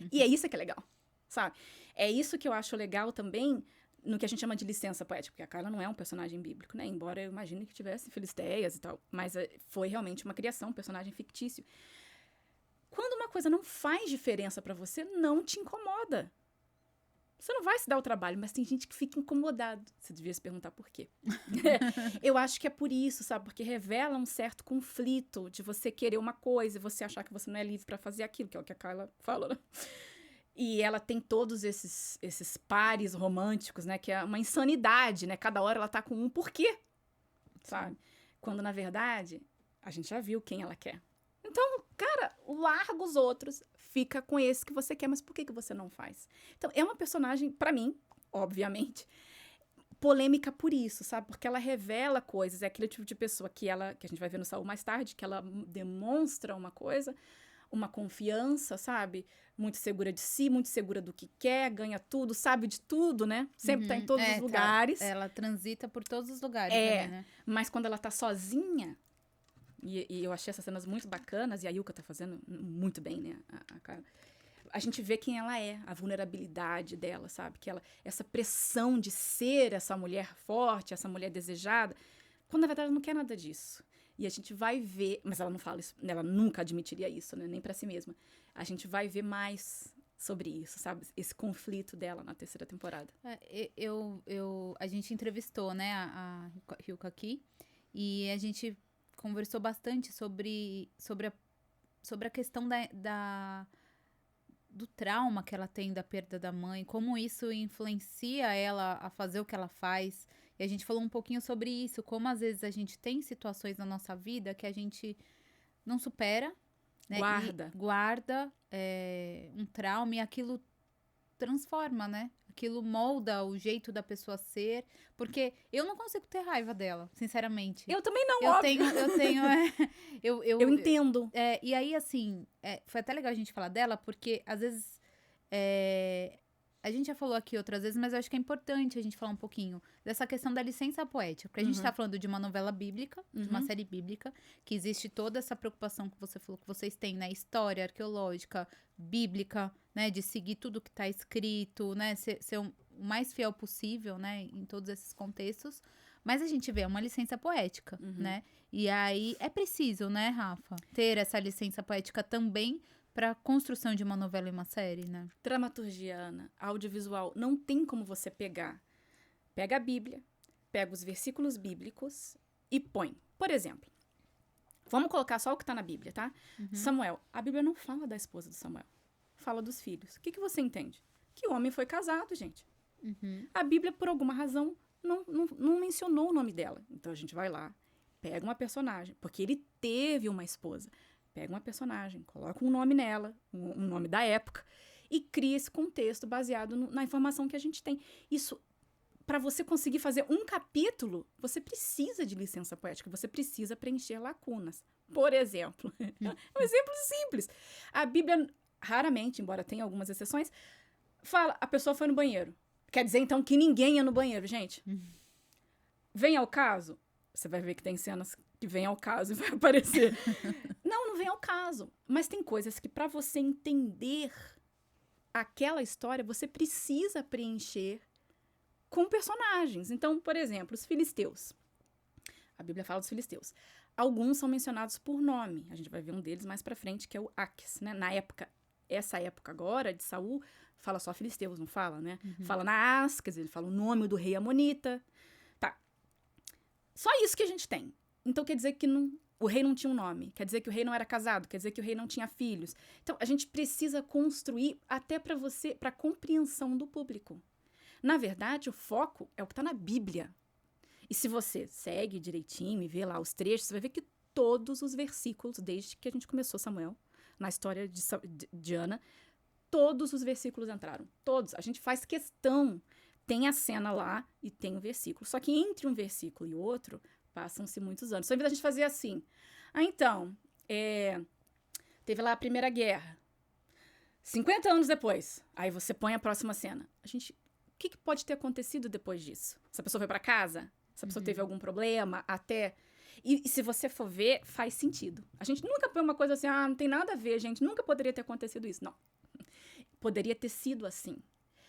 E é isso que é legal, sabe? É isso que eu acho legal também no que a gente chama de licença poética, porque a Kyla não é um personagem bíblico, né? Embora eu imagine que tivesse filisteias e tal, mas foi realmente uma criação, um personagem fictício. Quando uma coisa não faz diferença pra você, não te incomoda. Você não vai se dar o trabalho, mas tem gente que fica incomodado. Você devia se perguntar por quê. Eu acho que é por isso, sabe? Porque revela um certo conflito de você querer uma coisa e você achar que você não é livre pra fazer aquilo, que é o que a Kyla fala, né? E ela tem todos esses pares românticos, né? Que é uma insanidade, né? Cada hora ela tá com um porquê, sabe? Quando, na verdade, a gente já viu quem ela quer. Então, cara, larga os outros, fica com esse que você quer, mas por que você não faz? Então, é uma personagem, pra mim, obviamente, polêmica por isso, sabe? Porque ela revela coisas, é aquele tipo de pessoa que a gente vai ver no Saul mais tarde, que ela demonstra uma coisa, uma confiança, sabe? Muito segura de si, muito segura do que quer, ganha tudo, sabe de tudo, né? Sempre tá em todos os lugares. Ela transita por todos os lugares ali, né? Mas quando ela tá sozinha, e eu achei essas cenas muito bacanas, e a Yuka tá fazendo muito bem, né? A gente vê quem ela é, a vulnerabilidade dela, sabe? Que essa pressão de ser essa mulher forte, essa mulher desejada, quando na verdade ela não quer nada disso. E a gente vai ver, mas ela não fala isso, ela nunca admitiria isso, né? Nem pra si mesma. A gente vai ver mais sobre isso, sabe? Esse conflito dela na terceira temporada. A gente entrevistou, né, a Ryuka aqui, e a gente conversou bastante sobre a questão do trauma que ela tem da perda da mãe, como isso influencia ela a fazer o que ela faz. E a gente falou um pouquinho sobre isso, como às vezes a gente tem situações na nossa vida que a gente não supera, né? Guarda um trauma e aquilo transforma, né? Aquilo molda o jeito da pessoa ser, porque eu não consigo ter raiva dela, sinceramente. Eu também não, óbvio. Eu entendo. E aí, assim, foi até legal a gente falar dela, porque às vezes a gente já falou aqui outras vezes, mas eu acho que é importante a gente falar um pouquinho dessa questão da licença poética. Porque a gente tá falando de uma novela bíblica, de uma série bíblica, que existe toda essa preocupação que você falou que vocês têm, né? História arqueológica, bíblica, né? De seguir tudo que tá escrito, né? Ser o mais fiel possível, né? Em todos esses contextos. Mas a gente vê uma licença poética, né? E aí é preciso, né, Rafa? Ter essa licença poética também para construção de uma novela e uma série, né? Dramaturgiana, audiovisual, não tem como você pega a Bíblia, pega os versículos bíblicos e põe. Por exemplo, vamos colocar só o que tá na Bíblia, tá? Samuel. A Bíblia não fala da esposa de Samuel. Fala dos filhos. O que você entende? Que o homem foi casado, gente. A Bíblia, por alguma razão, não mencionou o nome dela. Então, a gente vai lá Pega uma personagem, porque ele teve uma esposa. Pega uma personagem, coloca um nome nela, um nome da época, e cria esse contexto baseado na informação que a gente tem. Isso, para você conseguir fazer um capítulo, você precisa de licença poética, você precisa preencher lacunas. Por exemplo, um exemplo simples. A Bíblia, raramente, embora tenha algumas exceções, fala, a pessoa foi no banheiro. Quer dizer, então, que ninguém ia no banheiro, gente. Vem ao caso, você vai ver que tem cenas que vem ao caso e vai aparecer. Não vem ao caso. Mas tem coisas que, para você entender aquela história, você precisa preencher com personagens. Então, por exemplo, os filisteus. A Bíblia fala dos filisteus. Alguns são mencionados por nome. A gente vai ver um deles mais pra frente, que é o Aques, né? Na época, essa época agora de Saul, fala só filisteus, não fala, né? Fala Naás, quer dizer, ele fala o nome do rei amonita. Tá. Só isso que a gente tem. Então, quer dizer que o rei não tinha um nome. Quer dizer que o rei não era casado. Quer dizer que o rei não tinha filhos. Então, a gente precisa construir até para compreensão do público. Na verdade, o foco é o que está na Bíblia. E se você segue direitinho e vê lá os trechos, você vai ver que todos os versículos, desde que a gente começou Samuel, na história de Ana, todos os versículos entraram. Todos. A gente faz questão. Tem a cena lá e tem o versículo. Só que entre um versículo e outro, passam-se muitos anos. Só em vez da gente fazer assim. Então, teve lá a Primeira Guerra. 50 anos depois. Aí você põe a próxima cena. O que pode ter acontecido depois disso? Essa pessoa foi para casa? Essa pessoa teve algum problema? Até... E se você for ver, faz sentido. A gente nunca põe uma coisa assim, não tem nada a ver, gente. Nunca poderia ter acontecido isso. Não. Poderia ter sido assim.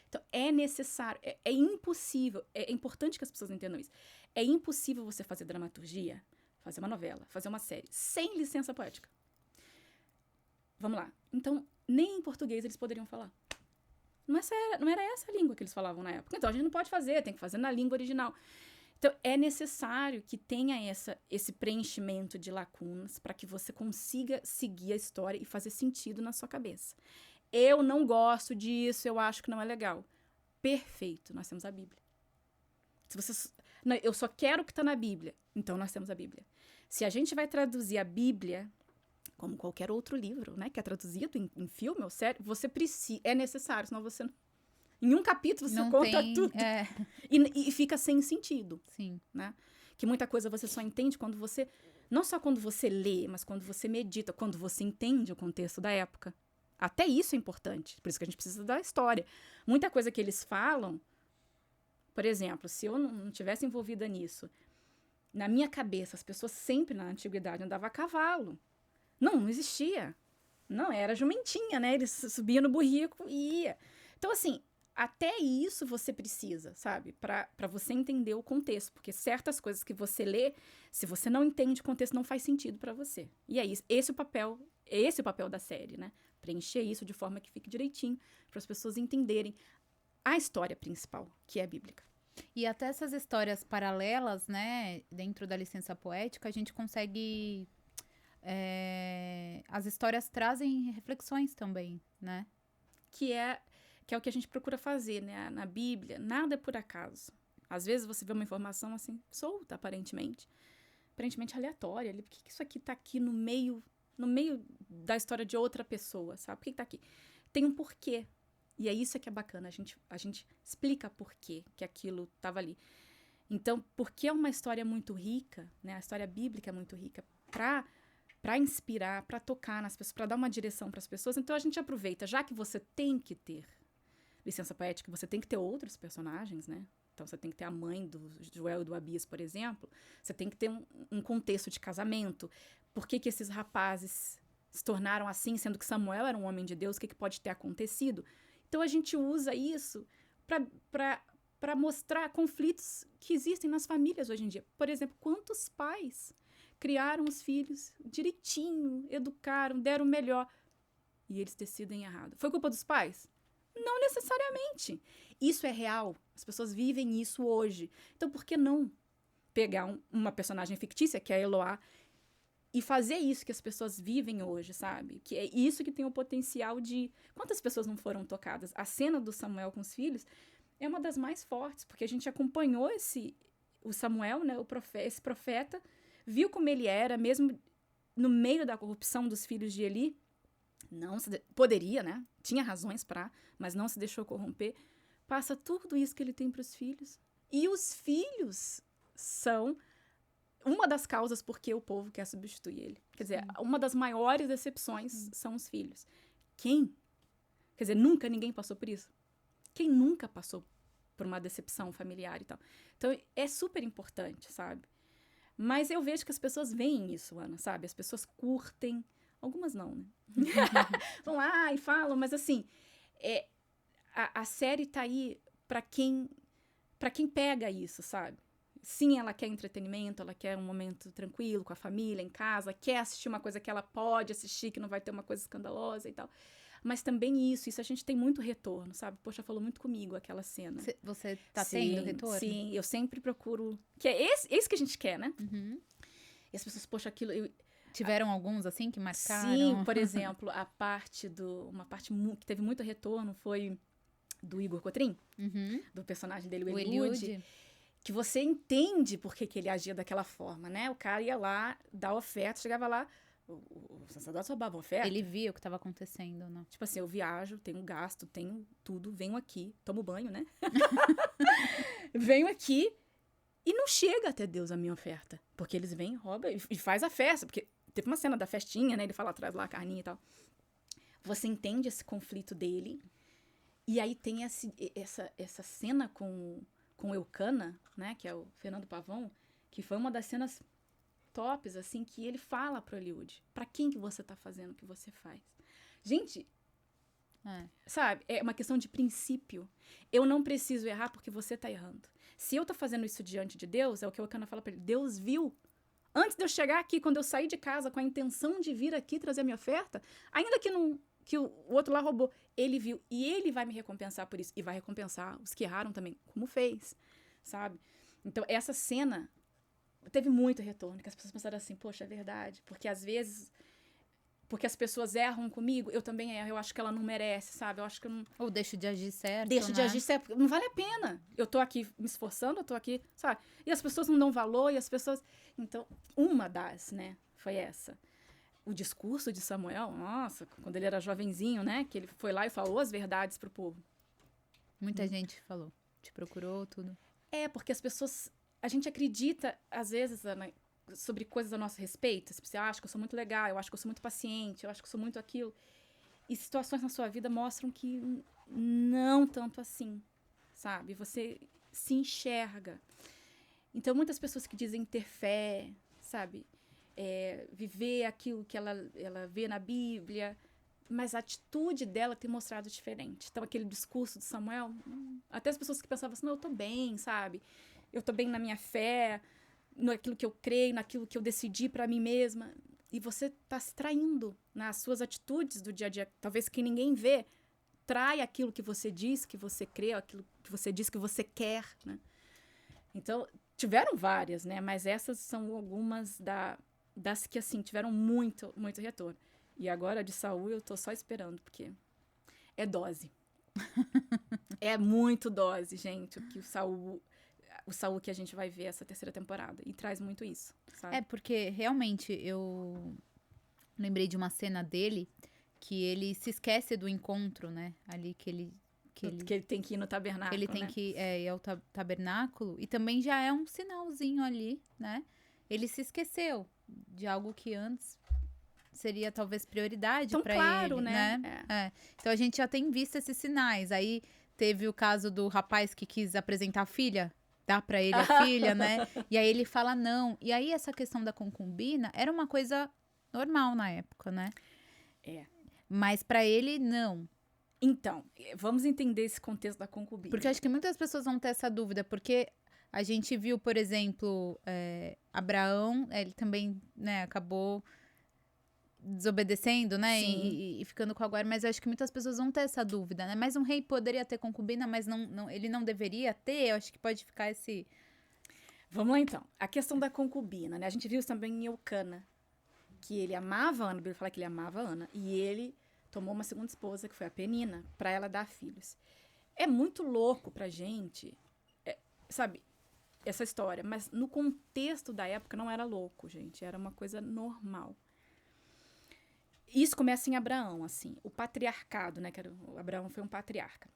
Então, é necessário, é impossível, é importante que as pessoas entendam isso. É impossível você fazer dramaturgia, fazer uma novela, fazer uma série, sem licença poética. Vamos lá. Então, nem em português eles poderiam falar. Não era essa a língua que eles falavam na época. Então, a gente não pode fazer, tem que fazer na língua original. Então, é necessário que tenha esse preenchimento de lacunas para que você consiga seguir a história e fazer sentido na sua cabeça. Eu não gosto disso, eu acho que não é legal. Perfeito, nós temos a Bíblia. Eu só quero o que está na Bíblia, então nós temos a Bíblia. Se a gente vai traduzir a Bíblia, como qualquer outro livro, né, que é traduzido em filme ou série, é necessário, senão você... Em um capítulo você não conta tudo. E fica sem sentido. Sim. Né? Que muita coisa você só entende quando você... Não só quando você lê, mas quando você medita, quando você entende o contexto da época. Até isso é importante. Por isso que a gente precisa da história. Muita coisa que eles falam... Por exemplo, se eu não tivesse envolvida nisso, na minha cabeça, as pessoas sempre na antiguidade andavam a cavalo. Não existia. Não, era jumentinha, né? Eles subiam no burrico e ia. Então, assim... Até isso você precisa, sabe? Para você entender o contexto. Porque certas coisas que você lê, se você não entende o contexto, não faz sentido para você. E é isso. Esse é o papel da série, né? Preencher isso de forma que fique direitinho, para as pessoas entenderem a história principal, que é bíblica. E até essas histórias paralelas, né? Dentro da licença poética, a gente consegue... as histórias trazem reflexões também, né? Que é o que a gente procura fazer, né? Na Bíblia, nada é por acaso. Às vezes você vê uma informação assim, solta, aparentemente aleatória. Por que isso aqui tá aqui no meio da história de outra pessoa, sabe? Por que tá aqui? Tem um porquê. E é isso que é bacana, a gente explica por quê que aquilo tava ali. Então, porque é uma história muito rica, né? A história bíblica é muito rica para inspirar, para tocar nas pessoas, para dar uma direção para as pessoas. Então, a gente aproveita, já que você tem que ter licença poética, você tem que ter outros personagens, né? Então, você tem que ter a mãe do Joel e do Abias, por exemplo. Você tem que ter um contexto de casamento. Por que esses rapazes se tornaram assim, sendo que Samuel era um homem de Deus? O que pode ter acontecido? Então, a gente usa isso para mostrar conflitos que existem nas famílias hoje em dia. Por exemplo, quantos pais criaram os filhos direitinho, educaram, deram o melhor, e eles decidem errado? Foi culpa dos pais? Não necessariamente. Isso é real. As pessoas vivem isso hoje. Então, por que não pegar uma personagem fictícia, que é a Eloá, e fazer isso que as pessoas vivem hoje, sabe? Que é isso que tem o potencial de... Quantas pessoas não foram tocadas? A cena do Samuel com os filhos é uma das mais fortes, porque a gente acompanhou o Samuel, né, esse profeta, viu como ele era, mesmo no meio da corrupção dos filhos de Eli, poderia, né? Tinha razões mas não se deixou corromper. Passa tudo isso que ele tem para os filhos. E os filhos são uma das causas por que o povo quer substituir ele. Quer dizer, uma das maiores decepções são os filhos. Quem? Quer dizer, nunca ninguém passou por isso. Quem nunca passou por uma decepção familiar e tal? Então, é super importante, sabe? Mas eu vejo que as pessoas veem isso, Ana, sabe? As pessoas curtem. Algumas não, né? Vão lá e falam, mas assim, a série tá aí pra quem pega isso, sabe? Sim, ela quer entretenimento, ela quer um momento tranquilo com a família, em casa, quer assistir uma coisa que ela pode assistir, que não vai ter uma coisa escandalosa e tal. Mas também isso a gente tem muito retorno, sabe? Poxa, falou muito comigo aquela cena. Você tá tendo retorno? Sim, eu sempre procuro... Que é isso que a gente quer, né? E as pessoas, poxa, aquilo... Tiveram alguns, assim, que marcaram? Sim, por exemplo, uma parte que teve muito retorno foi do Igor Cotrim, do personagem dele, o Eliud, que você entende por que ele agia daquela forma, né? O cara ia lá, dar oferta, chegava lá, o sacerdote roubava oferta. Ele via o que estava acontecendo, não? Tipo assim, eu viajo, tenho gasto, tenho tudo, venho aqui, tomo banho, né? Venho aqui e não chega até Deus a minha oferta. Porque eles vêm, roubam e faz a festa. Porque teve uma cena da festinha, né? Ele fala atrás lá a carninha e tal. Você entende esse conflito dele. E aí tem essa cena com o Eucana, né? Que é o Fernando Pavão, que foi uma das cenas tops, assim, que ele fala pro Eliud. Pra quem que você tá fazendo o que você faz? Gente, sabe? É uma questão de princípio. Eu não preciso errar porque você tá errando. Se eu tô fazendo isso diante de Deus, é o que o Eucana fala pra ele. Deus viu. Antes de eu chegar aqui, quando eu saí de casa com a intenção de vir aqui trazer a minha oferta, ainda que o outro lá roubou, ele viu. E ele vai me recompensar por isso. E vai recompensar os que erraram também, como fez, sabe? Então, essa cena teve muito retorno, que as pessoas pensaram assim, poxa, é verdade. Porque às vezes, porque as pessoas erram comigo, eu também erro. Eu acho que ela não merece, sabe? Eu acho que eu não... Ou deixo de agir certo, Deixo de agir certo, não vale a pena. Eu tô aqui me esforçando, eu tô aqui, sabe? E as pessoas não dão valor, e as pessoas... Então, uma das, né, foi essa. O discurso de Samuel, nossa, quando ele era jovenzinho, né, que ele foi lá e falou as verdades pro povo. Muita gente falou, te procurou, tudo. Porque as pessoas... A gente acredita, às vezes, Ana, sobre coisas a nosso respeito. Você acha que eu sou muito legal, eu acho que eu sou muito paciente, eu acho que eu sou muito aquilo. E situações na sua vida mostram que não tanto assim, sabe? Você se enxerga. Então, muitas pessoas que dizem ter fé, sabe? Viver aquilo que ela vê na Bíblia, mas a atitude dela tem mostrado diferente. Então, aquele discurso de Samuel, até as pessoas que pensavam assim, não, eu tô bem, sabe? Eu tô bem na minha fé, naquilo que eu creio, naquilo que eu decidi pra mim mesma. E você tá se traindo nas suas atitudes do dia a dia. Talvez que ninguém vê, trai aquilo que você diz que você crê, aquilo que você diz que você quer, né? Então, tiveram várias, né? Mas essas são algumas das que, assim, tiveram muito, muito retorno. E agora, de Saul, eu tô só esperando, porque é dose. É muito dose, gente, o Saul que a gente vai ver essa terceira temporada. E traz muito isso, sabe? Porque realmente eu lembrei de uma cena dele que ele se esquece do encontro, né? Ali que ele tem que ir no tabernáculo, ele tem que ir ao tabernáculo. E também já é um sinalzinho ali, né? Ele se esqueceu de algo que antes seria talvez prioridade para claro, ele, né? Então a gente já tem visto esses sinais. Aí teve o caso do rapaz que quis apresentar a filha, dar para ele a filha, né? E aí ele fala não. E aí essa questão da concubina era uma coisa normal na época, né? Mas para ele não. Então, vamos entender esse contexto da concubina. Porque acho que muitas pessoas vão ter essa dúvida, porque a gente viu, por exemplo, Abraão, ele também, né, acabou desobedecendo, né, e ficando com a guarda, mas eu acho que muitas pessoas vão ter essa dúvida, né, mas um rei poderia ter concubina, mas ele não deveria ter, eu acho que pode ficar esse... Vamos lá, então. A questão da concubina, né, a gente viu isso também em Eucana, que ele amava Ana, a Bíblia fala que ele amava Ana, e ele tomou uma segunda esposa, que foi a Penina, para ela dar filhos. É muito louco pra gente, sabe? essa história, mas no contexto da época não era louco, gente, era uma coisa normal. Isso começa em Abraão, assim, o patriarcado, né, Abraão foi um patriarca.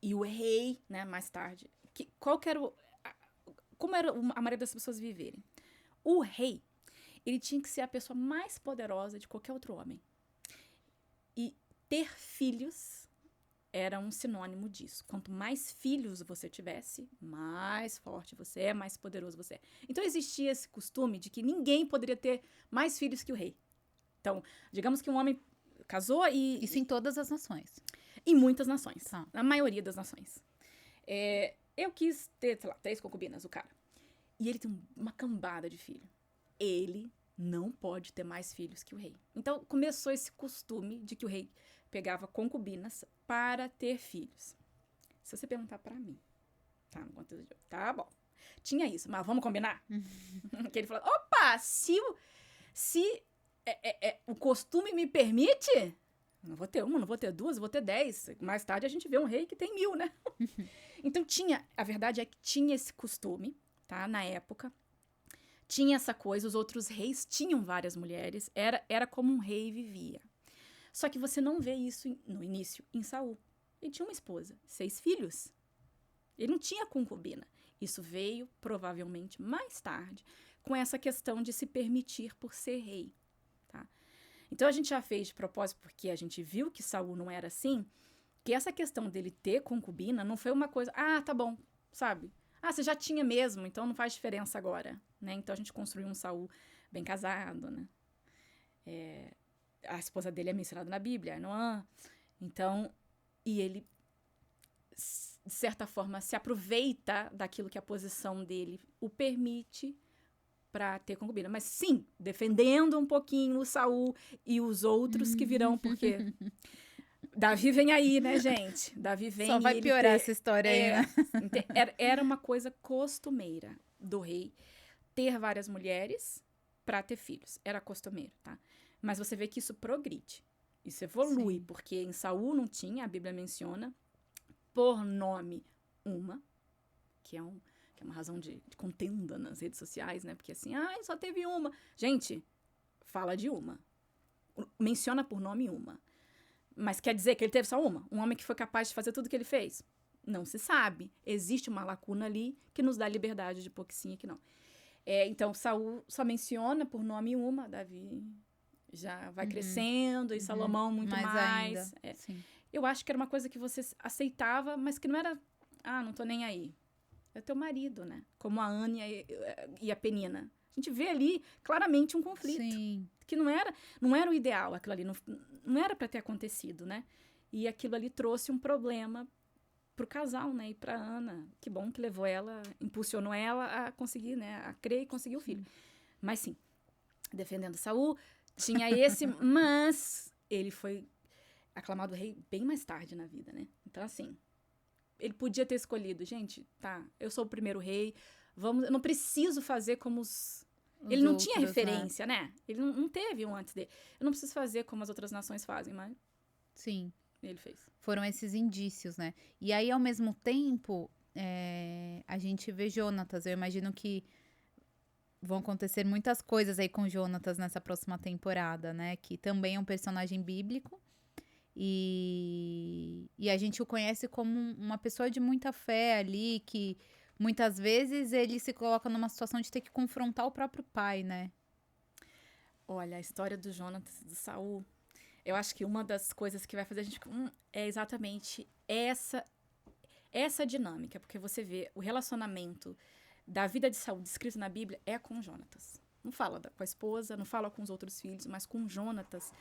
E o rei, né, mais tarde, qual que era como era a maioria das pessoas viverem? O rei, ele tinha que ser a pessoa mais poderosa de qualquer outro homem. E ter filhos era um sinônimo disso. Quanto mais filhos você tivesse, mais forte você é, mais poderoso você é. Então existia esse costume de que ninguém poderia ter mais filhos que o rei. Então, digamos que um homem casou e... Isso em todas as nações. Em muitas nações. Tá. Na maioria das nações. Eu quis ter, sei lá, 3 concubinas, o cara. E ele tem uma cambada de filho. Ele não pode ter mais filhos que o rei. Então, começou esse costume de que o rei pegava concubinas para ter filhos. Se você perguntar pra mim, tá, no contexto de... Tá bom. Tinha isso, mas vamos combinar? Que ele falou, opa, se o costume me permite, eu não vou ter uma, não vou ter 2, eu vou ter 10. Mais tarde a gente vê um rei que tem 1000, né? Então a verdade é que tinha esse costume, tá, na época. Tinha essa coisa, os outros reis tinham várias mulheres, era como um rei vivia. Só que você não vê isso no início em Saul. Ele tinha uma esposa, 6 filhos. Ele não tinha concubina. Isso veio, provavelmente, mais tarde, com essa questão de se permitir por ser rei. Tá? Então, a gente já fez de propósito, porque a gente viu que Saul não era assim, que essa questão dele ter concubina não foi uma coisa, tá bom, sabe? Você já tinha mesmo, então não faz diferença agora, né? Então, a gente construiu um Saul bem casado, né? A esposa dele é mencionada na Bíblia, Ainoã. Então, e ele, de certa forma, se aproveita daquilo que a posição dele o permite para ter concubina. Mas sim, defendendo um pouquinho o Saul e os outros que virão, porque Davi vem aí, né, gente? Davi vem. Só vai piorar essa história aí, né? Era uma coisa costumeira do rei ter várias mulheres para ter filhos. Era costumeiro, tá? Mas você vê que isso progride, isso evolui, porque em Saul não tinha, a Bíblia menciona, por nome uma, que é uma razão de contenda nas redes sociais, né? Porque assim, só teve uma. Gente, fala de uma. Menciona por nome uma. Mas quer dizer que ele teve só uma? Um homem que foi capaz de fazer tudo que ele fez? Não se sabe. Existe uma lacuna ali que nos dá liberdade de pôr que sim e que não. Então, Saul só menciona por nome uma, Davi já vai crescendo, e Salomão muito mais. Eu acho que era uma coisa que você aceitava, mas que não era, não tô nem aí. É teu marido, né? Como a Ana e a Penina. A gente vê ali claramente um conflito. Sim. Que não era o ideal, aquilo ali. Não era para ter acontecido, né? E aquilo ali trouxe um problema pro casal, né? E pra Ana. Que bom que levou ela, impulsionou ela a conseguir, né? A crer e conseguir o filho. Mas sim, defendendo Saul, tinha esse, mas ele foi aclamado rei bem mais tarde na vida, né? Então, assim, ele podia ter escolhido, gente, eu sou o primeiro rei, eu não preciso fazer como ele não tinha referência, né? Ele não teve um antes dele. Eu não preciso fazer como as outras nações fazem, mas... Sim. Ele fez. Foram esses indícios, né? E aí, ao mesmo tempo, a gente vê Jonatas. Eu imagino que vão acontecer muitas coisas aí com Jonatas nessa próxima temporada, né? Que também é um personagem bíblico. E a gente o conhece como uma pessoa de muita fé ali, que muitas vezes ele se coloca numa situação de ter que confrontar o próprio pai, né? Olha, a história do Jonatas e do Saul, eu acho que uma das coisas que vai fazer a gente... é exatamente essa dinâmica, porque você vê o relacionamento da vida de Saul descrito na Bíblia é com Jonatas. Não fala com a esposa, não fala com os outros filhos, mas com Jonatas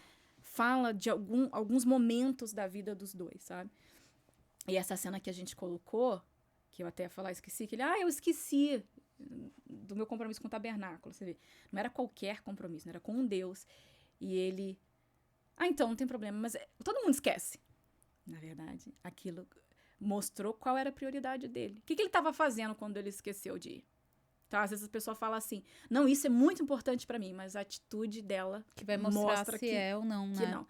fala de alguns momentos da vida dos dois, sabe? E essa cena que a gente colocou, que eu até ia falar, esqueci, que ele, eu esqueci do meu compromisso com o tabernáculo, você vê. Não era qualquer compromisso, não era com um Deus. E ele, então, não tem problema, mas todo mundo esquece. Na verdade, aquilo mostrou qual era a prioridade dele. O que ele estava fazendo quando ele esqueceu de ir? Então, às vezes a pessoa fala assim, não, isso é muito importante para mim, mas a atitude dela que vai mostrar se é ou não, né? Que não.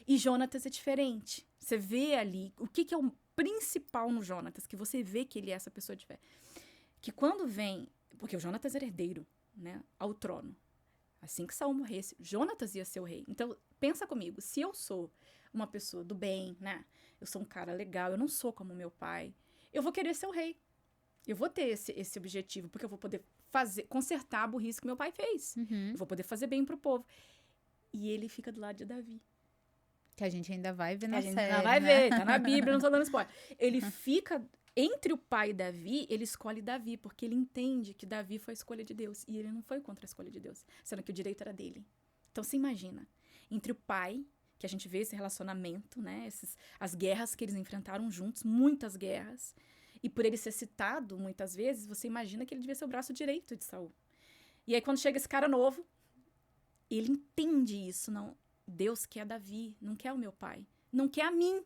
E Jonatas é diferente. Você vê ali, o que é o principal no Jonatas, que você vê que ele é essa pessoa de fé. que quando vem... Porque o Jonatas era herdeiro, né, ao trono. Assim que Saul morresse, Jonatas ia ser o rei. Então, pensa comigo, se eu sou uma pessoa do bem, né, eu sou um cara legal, eu não sou como meu pai, eu vou querer ser o rei. Eu vou ter esse objetivo, porque eu vou poder consertar a burrice que meu pai fez. Eu vou poder fazer bem pro povo. E ele fica do lado de Davi. Que a gente ainda vai ver na série, A gente ainda vai né? ver, tá na Bíblia, não tô dando spoiler. Ele fica... Entre o pai e Davi, ele escolhe Davi, porque ele entende que Davi foi a escolha de Deus. E ele não foi contra a escolha de Deus, sendo que o direito era dele. Então, você imagina, entre o pai, que a gente vê esse relacionamento, né? As guerras que eles enfrentaram juntos, muitas guerras. E por ele ser citado, muitas vezes, você imagina que ele devia ser o braço direito de Saul. E aí, quando chega esse cara novo, ele entende isso. Não, Deus quer Davi, não quer o meu pai. Não quer a mim.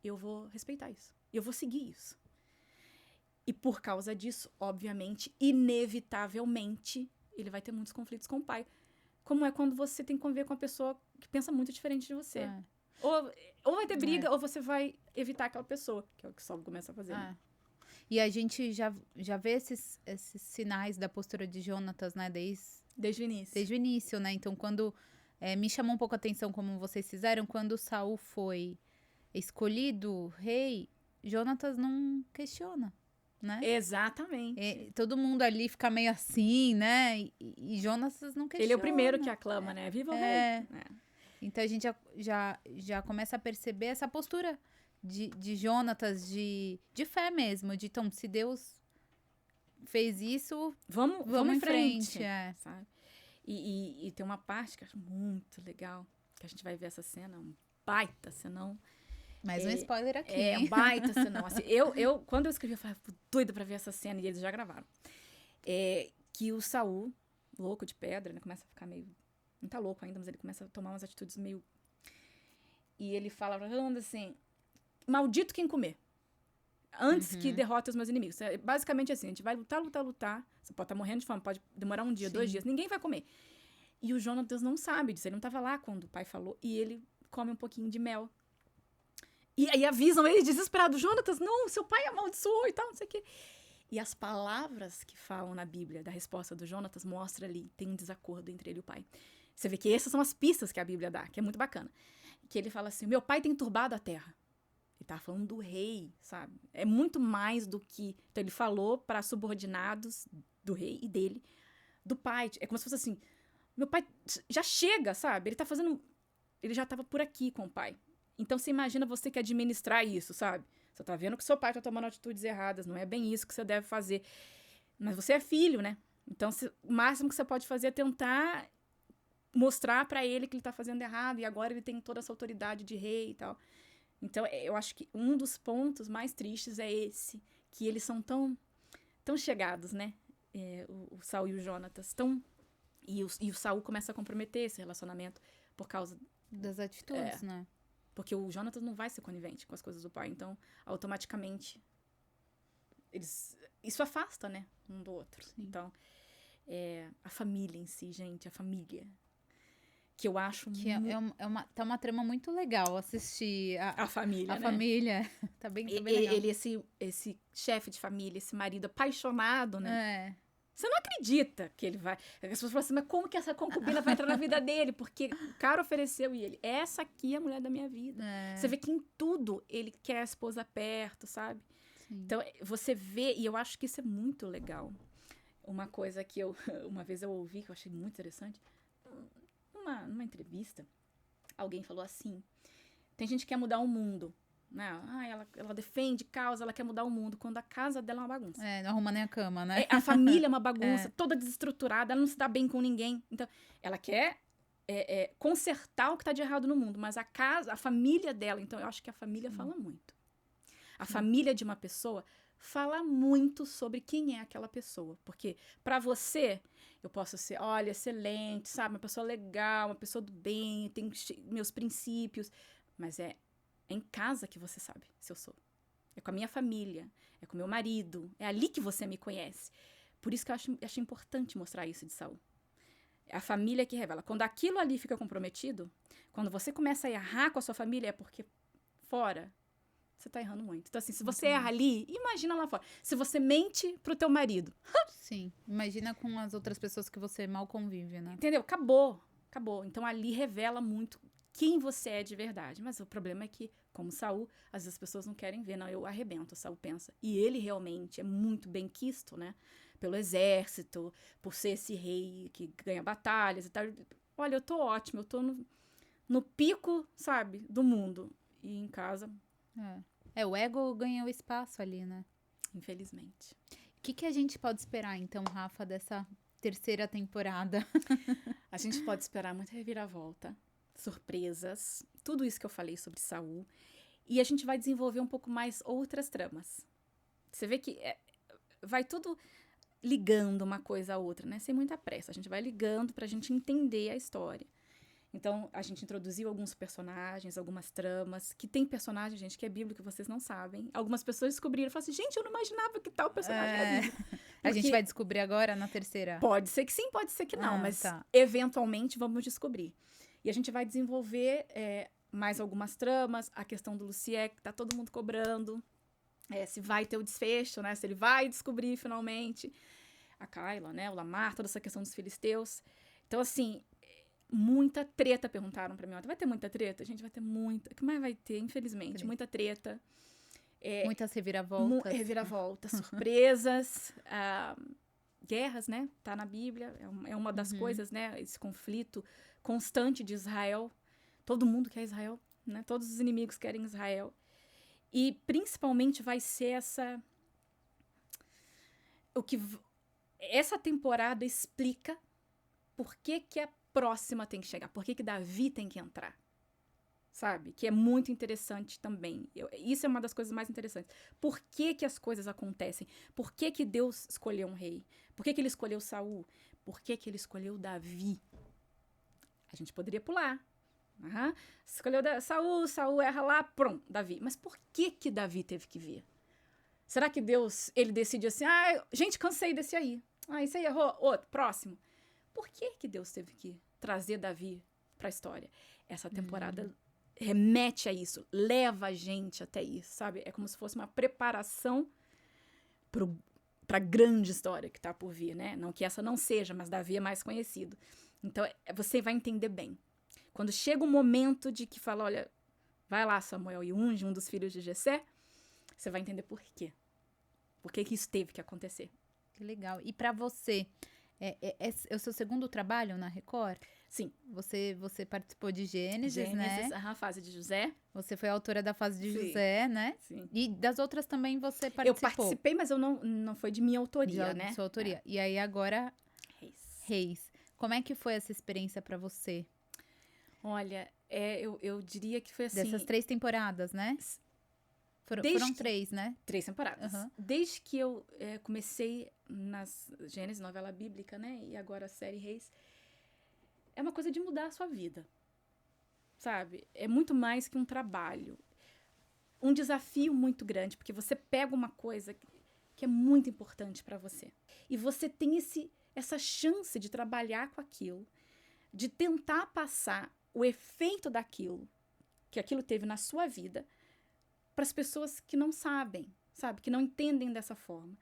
Eu vou respeitar isso. Eu vou seguir isso. E por causa disso, obviamente, inevitavelmente, ele vai ter muitos conflitos com o pai. Como é quando você tem que conviver com uma pessoa que pensa muito diferente de você. É. Ou vai ter briga, ou você vai evitar aquela pessoa, que é o que o Saul começa a fazer. Né? E a gente já vê esses sinais da postura de Jonatas, né? Desde o início. Desde o início, né? Então, quando... me chamou um pouco a atenção como vocês fizeram, quando Saul foi escolhido rei, Jonatas não questiona, né? Exatamente. Todo mundo ali fica meio assim, né? E Jonatas não questiona. Ele é o primeiro que aclama, né? Viva o rei! Então a gente já começa a perceber essa postura de Jonatas, de fé mesmo. Então, se Deus fez isso, vamos em frente. Sabe? E tem uma parte que eu acho muito legal, que a gente vai ver essa cena, um baita cenão. Mais um spoiler aqui. Um baita cenão. Assim, quando eu escrevi, eu falei, doida pra ver essa cena, e eles já gravaram. Que o Saul, louco de pedra, né, começa a ficar meio... Não tá louco ainda, mas ele começa a tomar umas atitudes meio... E ele fala pra todo mundo assim, maldito quem comer, antes que derrote os meus inimigos. Basicamente assim, a gente vai lutar. Você pode estar morrendo de fome, pode demorar um dia, 2 dias, ninguém vai comer. E o Jonatas não sabe disso, ele não estava lá quando o pai falou, e ele come um pouquinho de mel. E aí avisam ele, desesperado, Jonatas, não, seu pai amaldiçoou e tal, não sei o quê. E as palavras que falam na Bíblia da resposta do Jonatas mostra ali, tem um desacordo entre ele e o pai. Você vê que essas são as pistas que a Bíblia dá, que é muito bacana. Que ele fala assim, meu pai tem turbado a terra. Ele tá falando do rei, sabe? É muito mais do que... Então, ele falou para subordinados do rei e dele, do pai. É como se fosse assim, meu pai já chega, sabe? Ele tá fazendo... Ele já tava por aqui com o pai. Então, você imagina você que administrar isso, sabe? Você tá vendo que seu pai tá tomando atitudes erradas, não é bem isso que você deve fazer. Mas você é filho, né? Então, o máximo que você pode fazer é tentar mostrar para ele que ele tá fazendo errado, e agora ele tem toda essa autoridade de rei e tal. Então, eu acho que um dos pontos mais tristes é esse, que eles são tão chegados, né? O Saul e o Jonatas, e o Saul começa a comprometer esse relacionamento por causa das atitudes, né? Porque o Jonatas não vai ser conivente com as coisas do pai, então, automaticamente, isso afasta, né? Um do outro. Sim. Então, a família em si, gente, a família... Que eu acho que tá uma trama muito legal assistir a família, a família tá bem legal. Ele esse chefe de família, esse marido apaixonado, né? Você não acredita que ele vai... As pessoas falam assim, mas como que essa concubina vai entrar na vida dele? Porque o cara ofereceu e ele, essa aqui é a mulher da minha vida. Você vê que em tudo ele quer a esposa perto, sabe? Sim. Então, você vê, e eu acho que isso é muito legal. Uma coisa que uma vez eu ouvi, que eu achei muito interessante, numa entrevista, alguém falou assim, tem gente que quer mudar o mundo, né? Ela defende causa, ela quer mudar o mundo, quando a casa dela é uma bagunça. Não arruma nem a cama, né? A família é uma bagunça, toda desestruturada, ela não se dá bem com ninguém. Então, ela quer consertar o que está de errado no mundo, mas a família dela, então eu acho que a família fala muito. A família de uma pessoa fala muito sobre quem é aquela pessoa. Porque para você, eu posso ser, olha, excelente, sabe? Uma pessoa legal, uma pessoa do bem, tem meus princípios. Mas é em casa que você sabe se eu sou. É com a minha família, é com o meu marido. É ali que você me conhece. Por isso que eu acho importante mostrar isso de Saul. É a família que revela. Quando aquilo ali fica comprometido, quando você começa a errar com a sua família, é porque fora você tá errando muito. Então, assim, se você erra ali, imagina lá fora. Se você mente pro teu marido, Sim. Imagina com as outras pessoas que você mal convive, né? entendeu? Acabou. Acabou. Então, ali revela muito quem você é de verdade. Mas o problema é que, como Saul, às vezes as pessoas não querem ver. Não, eu arrebento, Saul pensa. E ele realmente é muito bem quisto, né? Pelo exército, por ser esse rei que ganha batalhas e tal. Olha, eu tô ótimo, eu tô no pico, sabe, do mundo. E em casa, O ego ganhou espaço ali, né? infelizmente. O que a gente pode esperar, então, Rafa, dessa terceira temporada? A gente pode esperar muita reviravolta, surpresas, tudo isso que eu falei sobre Saul. E a gente vai desenvolver um pouco mais outras tramas. Você vê que vai tudo ligando uma coisa a outra, né? Sem muita pressa. A gente vai ligando pra gente entender a história. Então, a gente introduziu alguns personagens, algumas tramas, que tem personagem, gente, que é bíblico, que vocês não sabem. Algumas pessoas descobriram e falaram assim, gente, eu não imaginava que tal personagem é bíblico. A gente vai descobrir agora na terceira? Pode ser que sim, pode ser que não, mas tá. eventualmente vamos descobrir. E a gente vai desenvolver mais algumas tramas, a questão do Lucier, que tá todo mundo cobrando, se vai ter o desfecho, né? Se ele vai descobrir finalmente. A Kyla, né? O Lamar, toda essa questão dos filisteus. Então, assim, muita treta, perguntaram pra mim. Vai ter muita treta? Gente, vai ter muita. O que mais vai ter, infelizmente? Muita treta. Muitas reviravoltas. Reviravoltas, surpresas, guerras, né? Tá na Bíblia. É uma das coisas, né? Esse conflito constante de Israel. Todo mundo quer Israel, né? Todos os inimigos querem Israel. E, principalmente, vai ser essa temporada explica por que a próxima tem que chegar, por que Davi tem que entrar, sabe? Que é muito interessante também. Isso é uma das coisas mais interessantes. Por que as coisas acontecem? Por que Deus escolheu um rei? Por que ele escolheu Saul? Por que ele escolheu Davi? A gente poderia pular. Escolheu Saul erra lá, pronto, Davi. Mas por que Davi teve que vir? Será que Deus, ele decide assim, gente, cansei desse aí. Isso aí errou, outro, próximo. Por que Deus teve que trazer Davi pra história? Essa temporada remete a isso, leva a gente até isso, sabe? É como se fosse uma preparação pra grande história que tá por vir, né? Não que essa não seja, mas Davi é mais conhecido. Então, você vai entender bem. Quando chega o momento de que fala, olha, vai lá, Samuel, e unge um dos filhos de Jessé, você vai entender por quê. Por que isso teve que acontecer. Que legal. E pra você, é o seu segundo trabalho na Record? Sim. Você participou de Gênesis, né? A fase de José. Você foi autora da fase de Sim. José, né? Sim. E das outras também você participou? Eu participei, mas eu não foi de minha autoria, né? Sua autoria. E aí agora, Reis. Como é que foi essa experiência pra você? Olha, eu diria que foi assim... Dessas 3 temporadas, né? Foram 3, né? 3 temporadas. Desde que eu comecei nas Gênesis, novela bíblica, né? E agora a série Reis. É uma coisa de mudar a sua vida. Sabe? É muito mais que um trabalho. Um desafio muito grande, porque você pega uma coisa que é muito importante pra você. E você tem essa chance de trabalhar com aquilo, de tentar passar o efeito daquilo, que aquilo teve na sua vida, para as pessoas que não sabem, sabe? Que não entendem dessa forma.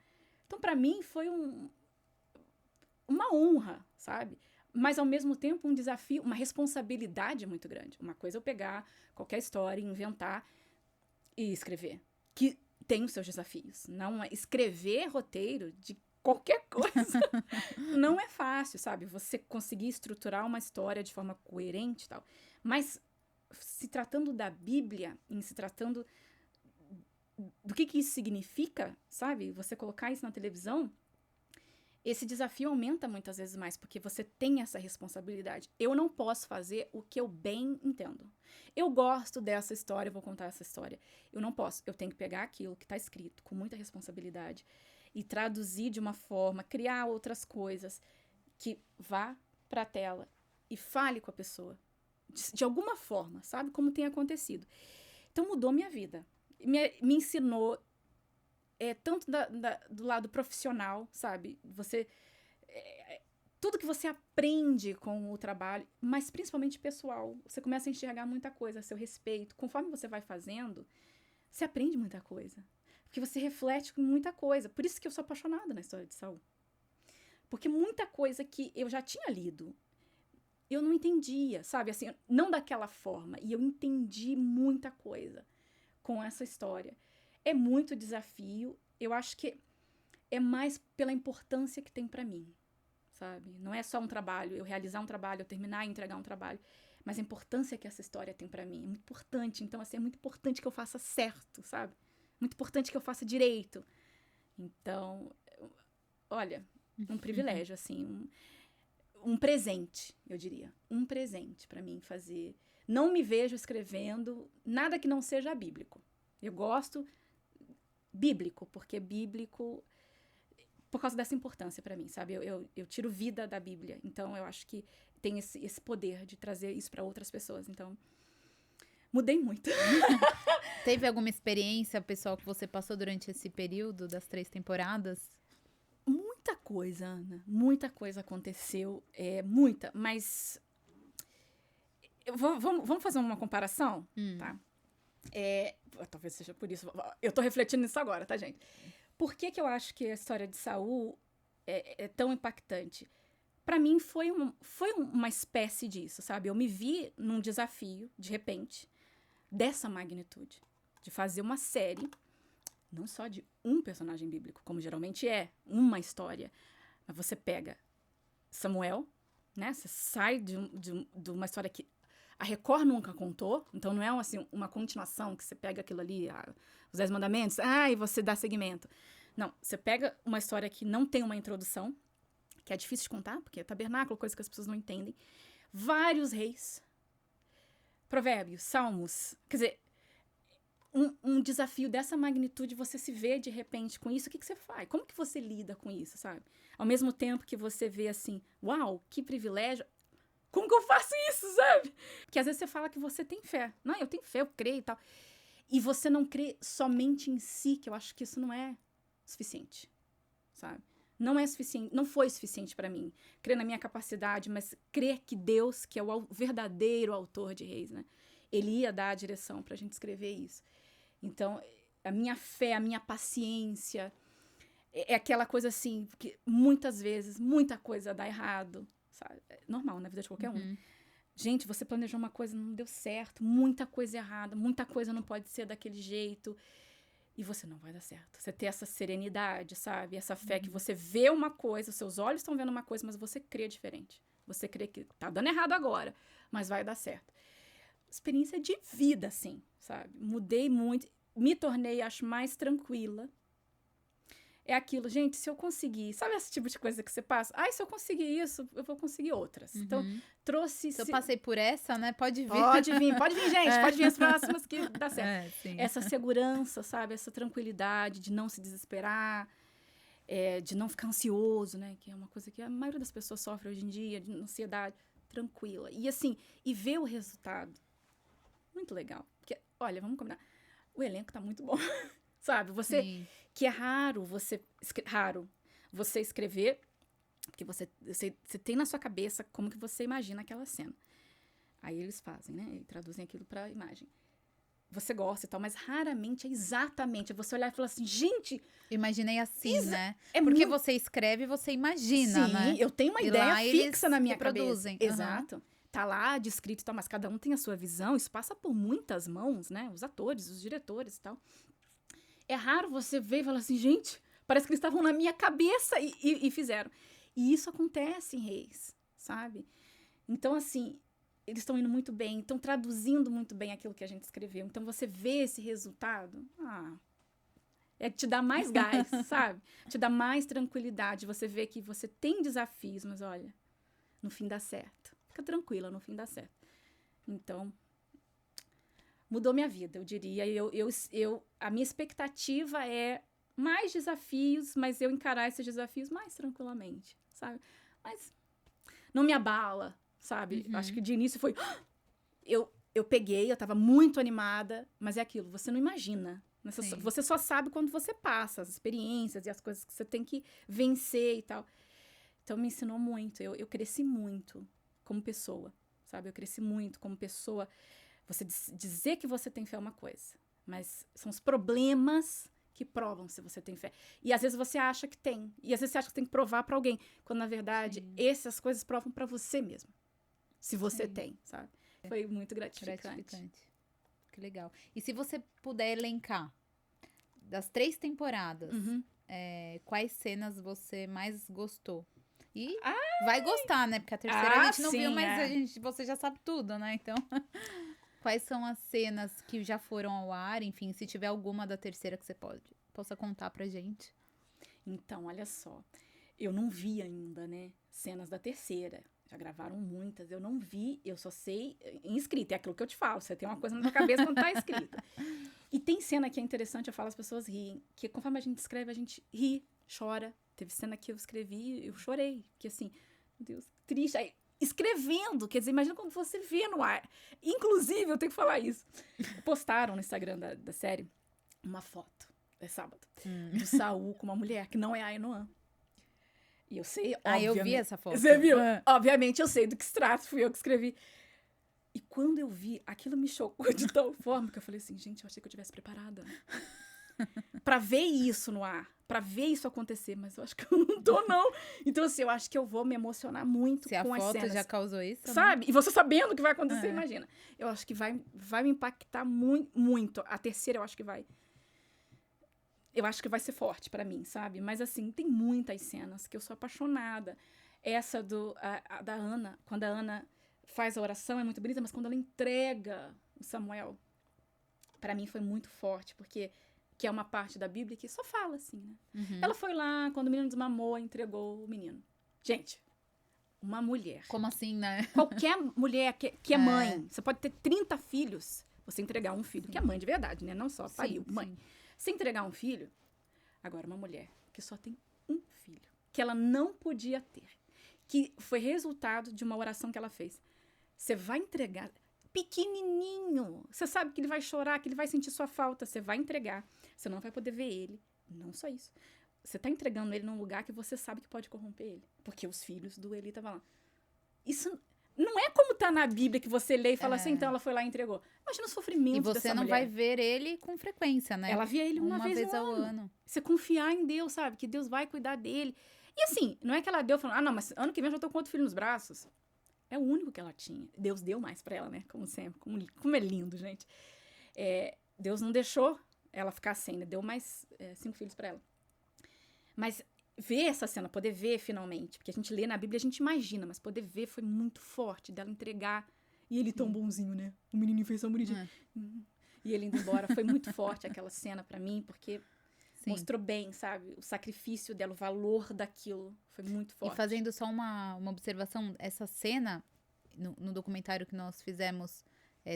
Então, para mim, foi uma honra, sabe? Mas, ao mesmo tempo, um desafio, uma responsabilidade muito grande. Uma coisa é eu pegar qualquer história, inventar e escrever, que tem os seus desafios. Não é escrever roteiro de qualquer coisa não é fácil, sabe? Você conseguir estruturar uma história de forma coerente e tal. Mas, se tratando da Bíblia, se tratando do que isso significa, sabe? Você colocar isso na televisão, esse desafio aumenta muitas vezes mais, porque você tem essa responsabilidade. Eu não posso fazer o que eu bem entendo. Eu gosto dessa história, eu vou contar essa história. Eu não posso. Eu tenho que pegar aquilo que está escrito com muita responsabilidade e traduzir de uma forma, criar outras coisas que vá para a tela e fale com a pessoa. De alguma forma, sabe? Como tem acontecido. Então, mudou minha vida. Me ensinou, tanto do lado profissional, sabe? Tudo que você aprende com o trabalho, mas principalmente pessoal. Você começa a enxergar muita coisa a seu respeito. Conforme você vai fazendo, você aprende muita coisa. Porque você reflete com muita coisa. Por isso que eu sou apaixonada na história de Saul. Porque muita coisa que eu já tinha lido, eu não entendia, sabe? Assim, não daquela forma. E eu entendi muita coisa com essa história. É muito desafio. Eu acho que é mais pela importância que tem pra mim, sabe? Não é só um trabalho, eu realizar um trabalho, eu terminar e entregar um trabalho. Mas a importância que essa história tem pra mim é muito importante. Então, assim, é muito importante que eu faça certo, sabe? Muito importante que eu faça direito. Então, olha, um privilégio, assim, um presente, eu diria. Um presente pra mim fazer. Não me vejo escrevendo nada que não seja bíblico. Eu gosto bíblico, porque bíblico, por causa dessa importância pra mim, sabe? Eu tiro vida da Bíblia. Então, eu acho que tem esse poder de trazer isso pra outras pessoas. Então, mudei muito. Teve alguma experiência, pessoal, que você passou durante esse período das 3 temporadas? Muita coisa, Ana. Muita coisa aconteceu. Muita. Mas vamos fazer uma comparação? Tá? Talvez seja por isso. Eu tô refletindo nisso agora, tá, gente? Por que eu acho que a história de Saul é tão impactante? Pra mim, foi uma espécie disso, sabe? Eu me vi num desafio, de repente, dessa magnitude. De fazer uma série, não só de um personagem bíblico, como geralmente é, uma história. Mas você pega Samuel, né? Você sai de uma história que a Record nunca contou. Então, não é assim, uma continuação que você pega aquilo ali, os 10 mandamentos, e você dá seguimento. Não, você pega uma história que não tem uma introdução, que é difícil de contar, porque é tabernáculo, coisa que as pessoas não entendem. Vários reis. Provérbios, salmos. Quer dizer, um desafio dessa magnitude, você se vê de repente com isso, o que você faz? Como que você lida com isso, sabe? Ao mesmo tempo que você vê assim, uau, que privilégio, como que eu faço isso, sabe? Porque às vezes você fala que você tem fé. Não, eu tenho fé, eu creio e tal. E você não crê somente em si, que eu acho que isso não é suficiente, sabe? Não é suficiente, não foi suficiente para mim. Crer na minha capacidade, mas crer que Deus, que é o verdadeiro autor de Reis, né? Ele ia dar a direção pra gente escrever isso. Então, a minha fé, a minha paciência, é aquela coisa assim, que muitas vezes, muita coisa dá errado, sabe? É normal na vida de qualquer um. Gente, você planejou uma coisa, não deu certo, muita coisa errada, muita coisa não pode ser daquele jeito. E você não vai dar certo. Você ter essa serenidade, sabe? Essa fé que você vê uma coisa, os seus olhos estão vendo uma coisa, mas você crê diferente. Você crê que tá dando errado agora, mas vai dar certo. Experiência de vida, assim, sabe? Mudei muito, me tornei, acho, mais tranquila. É aquilo, gente, se eu conseguir... Sabe esse tipo de coisa que você passa? Se eu conseguir isso, eu vou conseguir outras. Então, trouxe... Se eu passei por essa, né? Pode vir. Pode vir, gente. Pode vir as próximas que dá certo. Sim. Essa segurança, sabe? Essa tranquilidade de não se desesperar, de não ficar ansioso, né? Que é uma coisa que a maioria das pessoas sofre hoje em dia, de ansiedade. Tranquila. E assim, e ver o resultado. Muito legal. Porque, olha, vamos combinar. O elenco tá muito bom. Sabe? Sim. Que é raro você escrever, porque você tem na sua cabeça como que você imagina aquela cena. Aí eles fazem, né? E traduzem aquilo pra imagem. Você gosta e tal, mas raramente é exatamente. É você olhar e falar assim, gente... Imaginei assim, né? É porque muito... você escreve e você imagina, né? Sim, eu tenho uma E ideia lá fixa na minha reproduzem. cabeça. Exato. Tá lá descrito e tal, mas cada um tem a sua visão. Isso passa por muitas mãos, né? Os atores, os diretores e tal. É raro você ver e falar assim, gente, parece que eles estavam na minha cabeça e fizeram. E isso acontece em Reis, sabe? Então, assim, eles estão indo muito bem, estão traduzindo muito bem aquilo que a gente escreveu. Então, você vê esse resultado, te dá mais gás, sabe? Te dá mais tranquilidade. Você vê que você tem desafios, mas olha, no fim dá certo. Fica tranquila, no fim dá certo. Então... mudou minha vida, eu diria. A minha expectativa é mais desafios, mas eu encarar esses desafios mais tranquilamente, sabe? Mas não me abala, sabe? Acho que de início foi... Eu peguei, eu tava muito animada, mas é aquilo, você não imagina. Você só sabe quando você passa, as experiências e as coisas que você tem que vencer e tal. Então, me ensinou muito. Eu cresci muito como pessoa, sabe? Eu cresci muito como pessoa... Você dizer que você tem fé é uma coisa, Mas são os problemas que provam se você tem fé. E às vezes você acha que tem. E às vezes você acha que tem que provar pra alguém. Quando, na verdade, Sim. essas coisas provam pra você mesmo. Se você Sim. tem, sabe? Foi muito gratificante. Gratificante. Que legal. E se você puder elencar das 3 temporadas, Uhum. quais cenas você mais gostou? E vai gostar, né? Porque a terceira a gente não sim, viu, mas você já sabe tudo, né? Então, quais são as cenas que já foram ao ar? Enfim, se tiver alguma da terceira que você possa contar pra gente. Então, olha só. Eu não vi ainda, né? Cenas da terceira. Já gravaram muitas. Eu não vi, eu só sei em escrito. É aquilo que eu te falo. Você tem uma coisa na tua cabeça quando tá escrito. E tem cena que é interessante, eu falo, as pessoas riem. Que conforme a gente escreve, a gente ri, chora. Teve cena que eu escrevi, eu chorei. Que assim, meu Deus, triste. Aí, escrevendo, quer dizer, imagina quando você vê no ar. Inclusive, eu tenho que falar isso. Postaram no Instagram da série uma foto, sábado, do Saul com uma mulher que não é a Ainoã. E eu sei, obviamente. Eu vi essa foto. Você viu? Obviamente, eu sei do que se trata, fui eu que escrevi. E quando eu vi, aquilo me chocou de tal forma que eu falei assim, gente, eu achei que eu tivesse preparada pra ver isso no ar, pra ver isso acontecer, mas eu acho que eu não tô, não. Então, assim, eu acho que eu vou me emocionar muito Se a com as foto cenas. já causou isso, né? Sabe? E você sabendo o que vai acontecer, imagina. Eu acho que vai me impactar muito. A terceira, eu acho que vai. Eu acho que vai ser forte pra mim, sabe? Mas, assim, tem muitas cenas que eu sou apaixonada. Essa a da Ana, quando a Ana faz a oração, é muito bonita, mas quando ela entrega o Samuel, pra mim foi muito forte, porque que é uma parte da Bíblia que só fala assim, né? Uhum. Ela foi lá, quando o menino desmamou, entregou o menino. Gente, uma mulher. Como assim, né? Qualquer mulher que é mãe, você pode ter 30 filhos, você entregar um filho, que é mãe de verdade, né? Não só pariu, mãe. Sim. Se entregar um filho, agora uma mulher que só tem um filho, que ela não podia ter, que foi resultado de uma oração que ela fez. Você vai entregar pequenininho, você sabe que ele vai chorar, que ele vai sentir sua falta, você vai entregar, você não vai poder ver ele, não só isso. Você tá entregando ele num lugar que você sabe que pode corromper ele, porque os filhos do Eli estavam lá. Isso não é como tá na Bíblia que você lê e fala assim, então ela foi lá e entregou. Imagina o sofrimento E dessa você não mulher. vai ver ele com frequência, né? Ela via ele uma vez ao no ano. Você confiar em Deus, sabe? Que Deus vai cuidar dele. E assim, não é que ela deu falando, não, mas ano que vem eu já tô com outro filho nos braços. É o único que ela tinha. Deus deu mais pra ela, né? Como sempre. Como é lindo, gente. Deus não deixou ela ficar sem, né? Deu mais 5 filhos pra ela. Mas ver essa cena, poder ver finalmente, porque a gente lê na Bíblia, a gente imagina, mas poder ver foi muito forte, dela entregar. E ele tão bonzinho, né? O menininho fez tão bonitinho. E ele indo embora. Foi muito forte aquela cena pra mim, porque mostrou bem, sabe? O sacrifício dela, o valor daquilo. Foi muito forte. E fazendo só uma observação, essa cena, no documentário que nós fizemos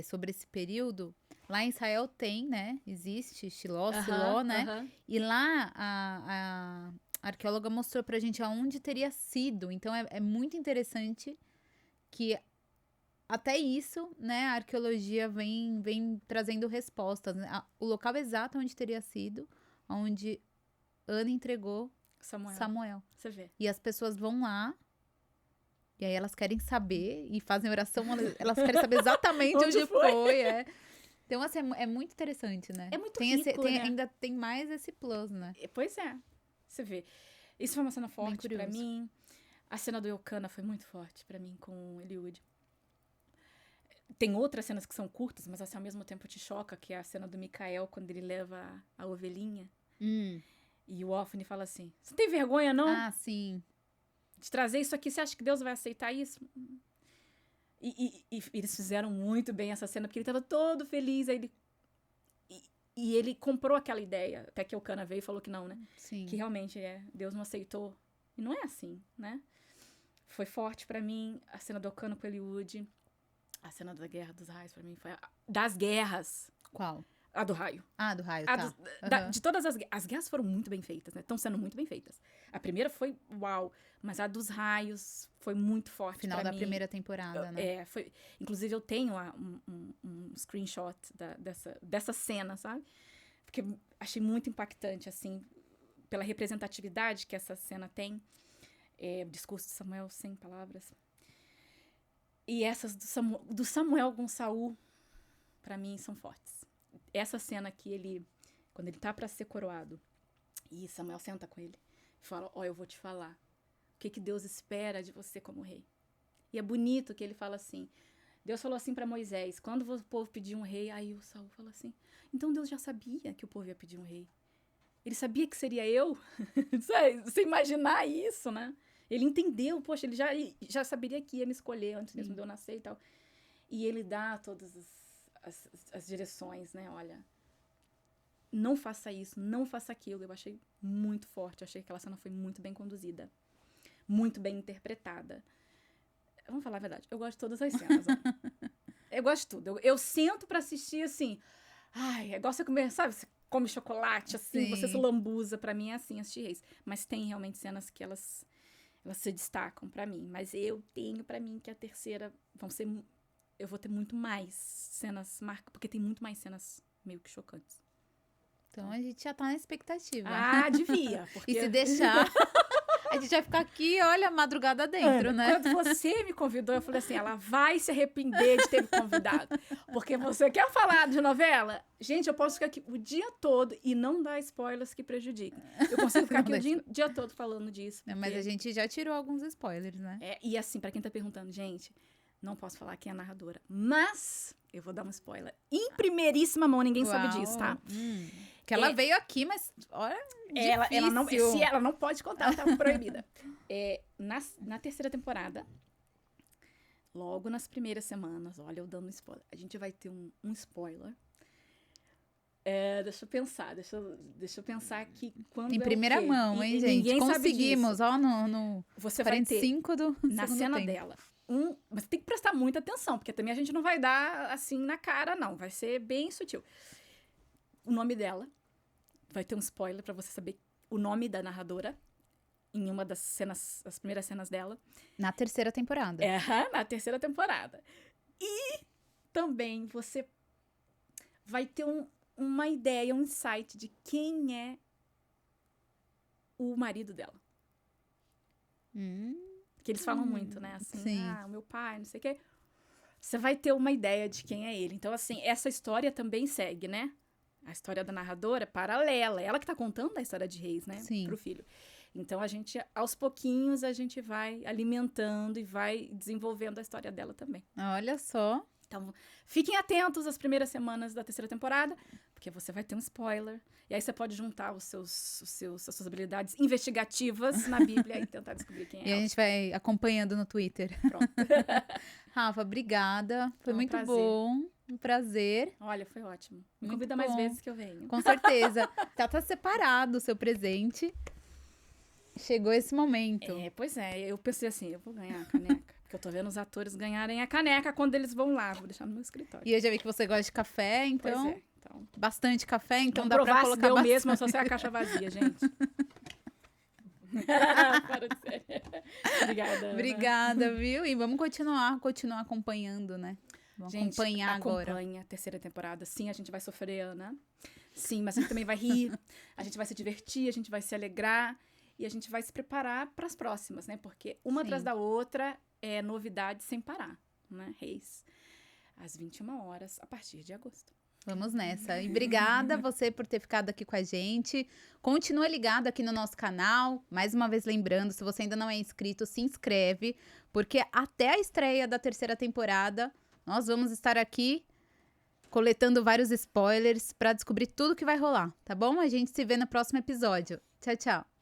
sobre esse período, lá em Israel tem, né? Existe Siló, né? E lá a arqueóloga mostrou pra gente aonde teria sido. Então é muito interessante que até isso, né, a arqueologia vem trazendo respostas. Né? O local exato onde teria sido, onde Ana entregou Samuel. Você vê. E as pessoas vão lá, e aí elas querem saber, e fazem oração, elas querem saber exatamente onde foi. Então, assim, é muito interessante, né? É muito rico, né? Ainda tem mais esse plus, né? Pois é. Você vê. Isso foi uma cena forte pra mim. A cena do Eucana foi muito forte pra mim com o Eliud. Tem outras cenas que são curtas, mas assim, ao mesmo tempo te choca, que é a cena do Micael, quando ele leva a ovelhinha. E o Ofni fala assim, você tem vergonha, não? Ah, sim. De trazer isso aqui, você acha que Deus vai aceitar isso? E eles fizeram muito bem essa cena, porque ele tava todo feliz, aí e ele comprou aquela ideia, até que o Eucana veio e falou que não, né? Sim. Que realmente Deus não aceitou. E não é assim, né? Foi forte pra mim, a cena do Eucana com o Eliud. A cena da Guerra dos Raios, pra mim, foi das guerras. Qual? A do raio. Ah, do raio, tá. De todas as guerras foram muito bem feitas, né? Estão sendo muito bem feitas. A primeira foi uau, mas a dos raios foi muito forte Final da primeira temporada, né? Foi. Inclusive, eu tenho um screenshot dessa cena, sabe? Porque eu achei muito impactante, assim, pela representatividade que essa cena tem. O discurso de Samuel sem palavras. E essas do Samuel com Saul, pra mim, são fortes. essa cena que quando ele tá pra ser coroado, e Samuel senta com ele e fala, eu vou te falar o que Deus espera de você como rei. E é bonito que ele fala assim, Deus falou assim pra Moisés, quando o povo pedir um rei, aí o Saul fala assim, então Deus já sabia que o povo ia pedir um rei. Ele sabia que seria eu? Você imaginar isso, né? Ele entendeu, poxa, ele já saberia que ia me escolher antes mesmo de eu nascer e tal. E ele dá todas as direções, né? Olha, não faça isso, não faça aquilo. Eu achei muito forte, eu achei que aquela cena foi muito bem conduzida, muito bem interpretada. Vamos falar a verdade, eu gosto de todas as cenas. Eu gosto de tudo. Eu sento pra assistir, assim, é igual você comer, sabe? Você come chocolate, assim, você se lambuza. Pra mim é assim, assistir Reis. Mas tem realmente cenas que elas se destacam pra mim. Mas eu tenho pra mim que a terceira eu vou ter muito mais cenas porque tem muito mais cenas meio que chocantes. Então a gente já tá na expectativa. Devia. Porque... E se deixar, a gente vai ficar aqui, olha, madrugada dentro, né? Quando você me convidou, eu falei assim, ela vai se arrepender de ter me convidado. Porque você quer falar de novela? Gente, eu posso ficar aqui o dia todo e não dar spoilers que prejudiquem. Eu consigo ficar aqui o dia todo falando disso. Porque... Mas a gente já tirou alguns spoilers, né? E assim, pra quem tá perguntando, gente, não posso falar quem é a narradora. Mas eu vou dar um spoiler. Em primeiríssima mão, ninguém sabe disso, tá? Que ela veio aqui, mas olha, ela não pode contar, ela tá proibida. Na terceira temporada, logo nas primeiras semanas, olha, eu dando spoiler, a gente vai ter um spoiler. Deixa eu pensar aqui quando em primeira mão, hein, gente? Ninguém conseguimos, ó, no você 45 vai ter, do na cena tempo. dela. Mas tem que prestar muita atenção, porque também a gente não vai dar assim na cara, não. Vai ser bem sutil. O nome dela. Vai ter um spoiler pra você saber o nome da narradora em uma das cenas, as primeiras cenas dela. Na terceira temporada. Na terceira temporada. E também você vai ter uma ideia, um insight de quem é o marido dela. Que eles falam muito, né? Assim, sim. O meu pai, não sei o quê. Você vai ter uma ideia de quem é ele. Então, assim, essa história também segue, né? A história da narradora é paralela. Ela que tá contando a história de Reis, né? Sim. Pro filho. Então, aos pouquinhos, a gente vai alimentando e vai desenvolvendo a história dela também. Olha só. Então, fiquem atentos às primeiras semanas da terceira temporada, porque você vai ter um spoiler. E aí você pode juntar as suas habilidades investigativas na Bíblia e tentar descobrir quem é ela. E a gente vai acompanhando no Twitter. Pronto. Rafa, obrigada. Foi muito prazer. bom. Um prazer. Olha, foi ótimo. Me Muito convida bom. mais vezes que eu venho. Com certeza. Tá separado o seu presente. Chegou esse momento. Pois é. Eu pensei assim, eu vou ganhar a caneca. Porque eu tô vendo os atores ganharem a caneca quando eles vão lá. Vou deixar no meu escritório. E eu já vi que você gosta de café, então... Pois é. Então, bastante café, então não dá pra colocar eu bastante. mesmo, eu só sei a caixa vazia, gente. Para de ser. Obrigada. Obrigada, viu? E vamos continuar acompanhando, né? Vamos acompanhar agora. Acompanha a terceira temporada. Sim, a gente vai sofrer, Ana. Sim, mas a gente também vai rir. A gente vai se divertir, a gente vai se alegrar. E a gente vai se preparar para as próximas, né? Porque uma atrás da outra é novidade sem parar, né? Reis. Às 21 horas, a partir de agosto. Vamos nessa. E obrigada você por ter ficado aqui com a gente. Continua ligado aqui no nosso canal. Mais uma vez lembrando, se você ainda não é inscrito, se inscreve. Porque até a estreia da terceira temporada, nós vamos estar aqui coletando vários spoilers para descobrir tudo que vai rolar, tá bom? A gente se vê no próximo episódio. Tchau, tchau.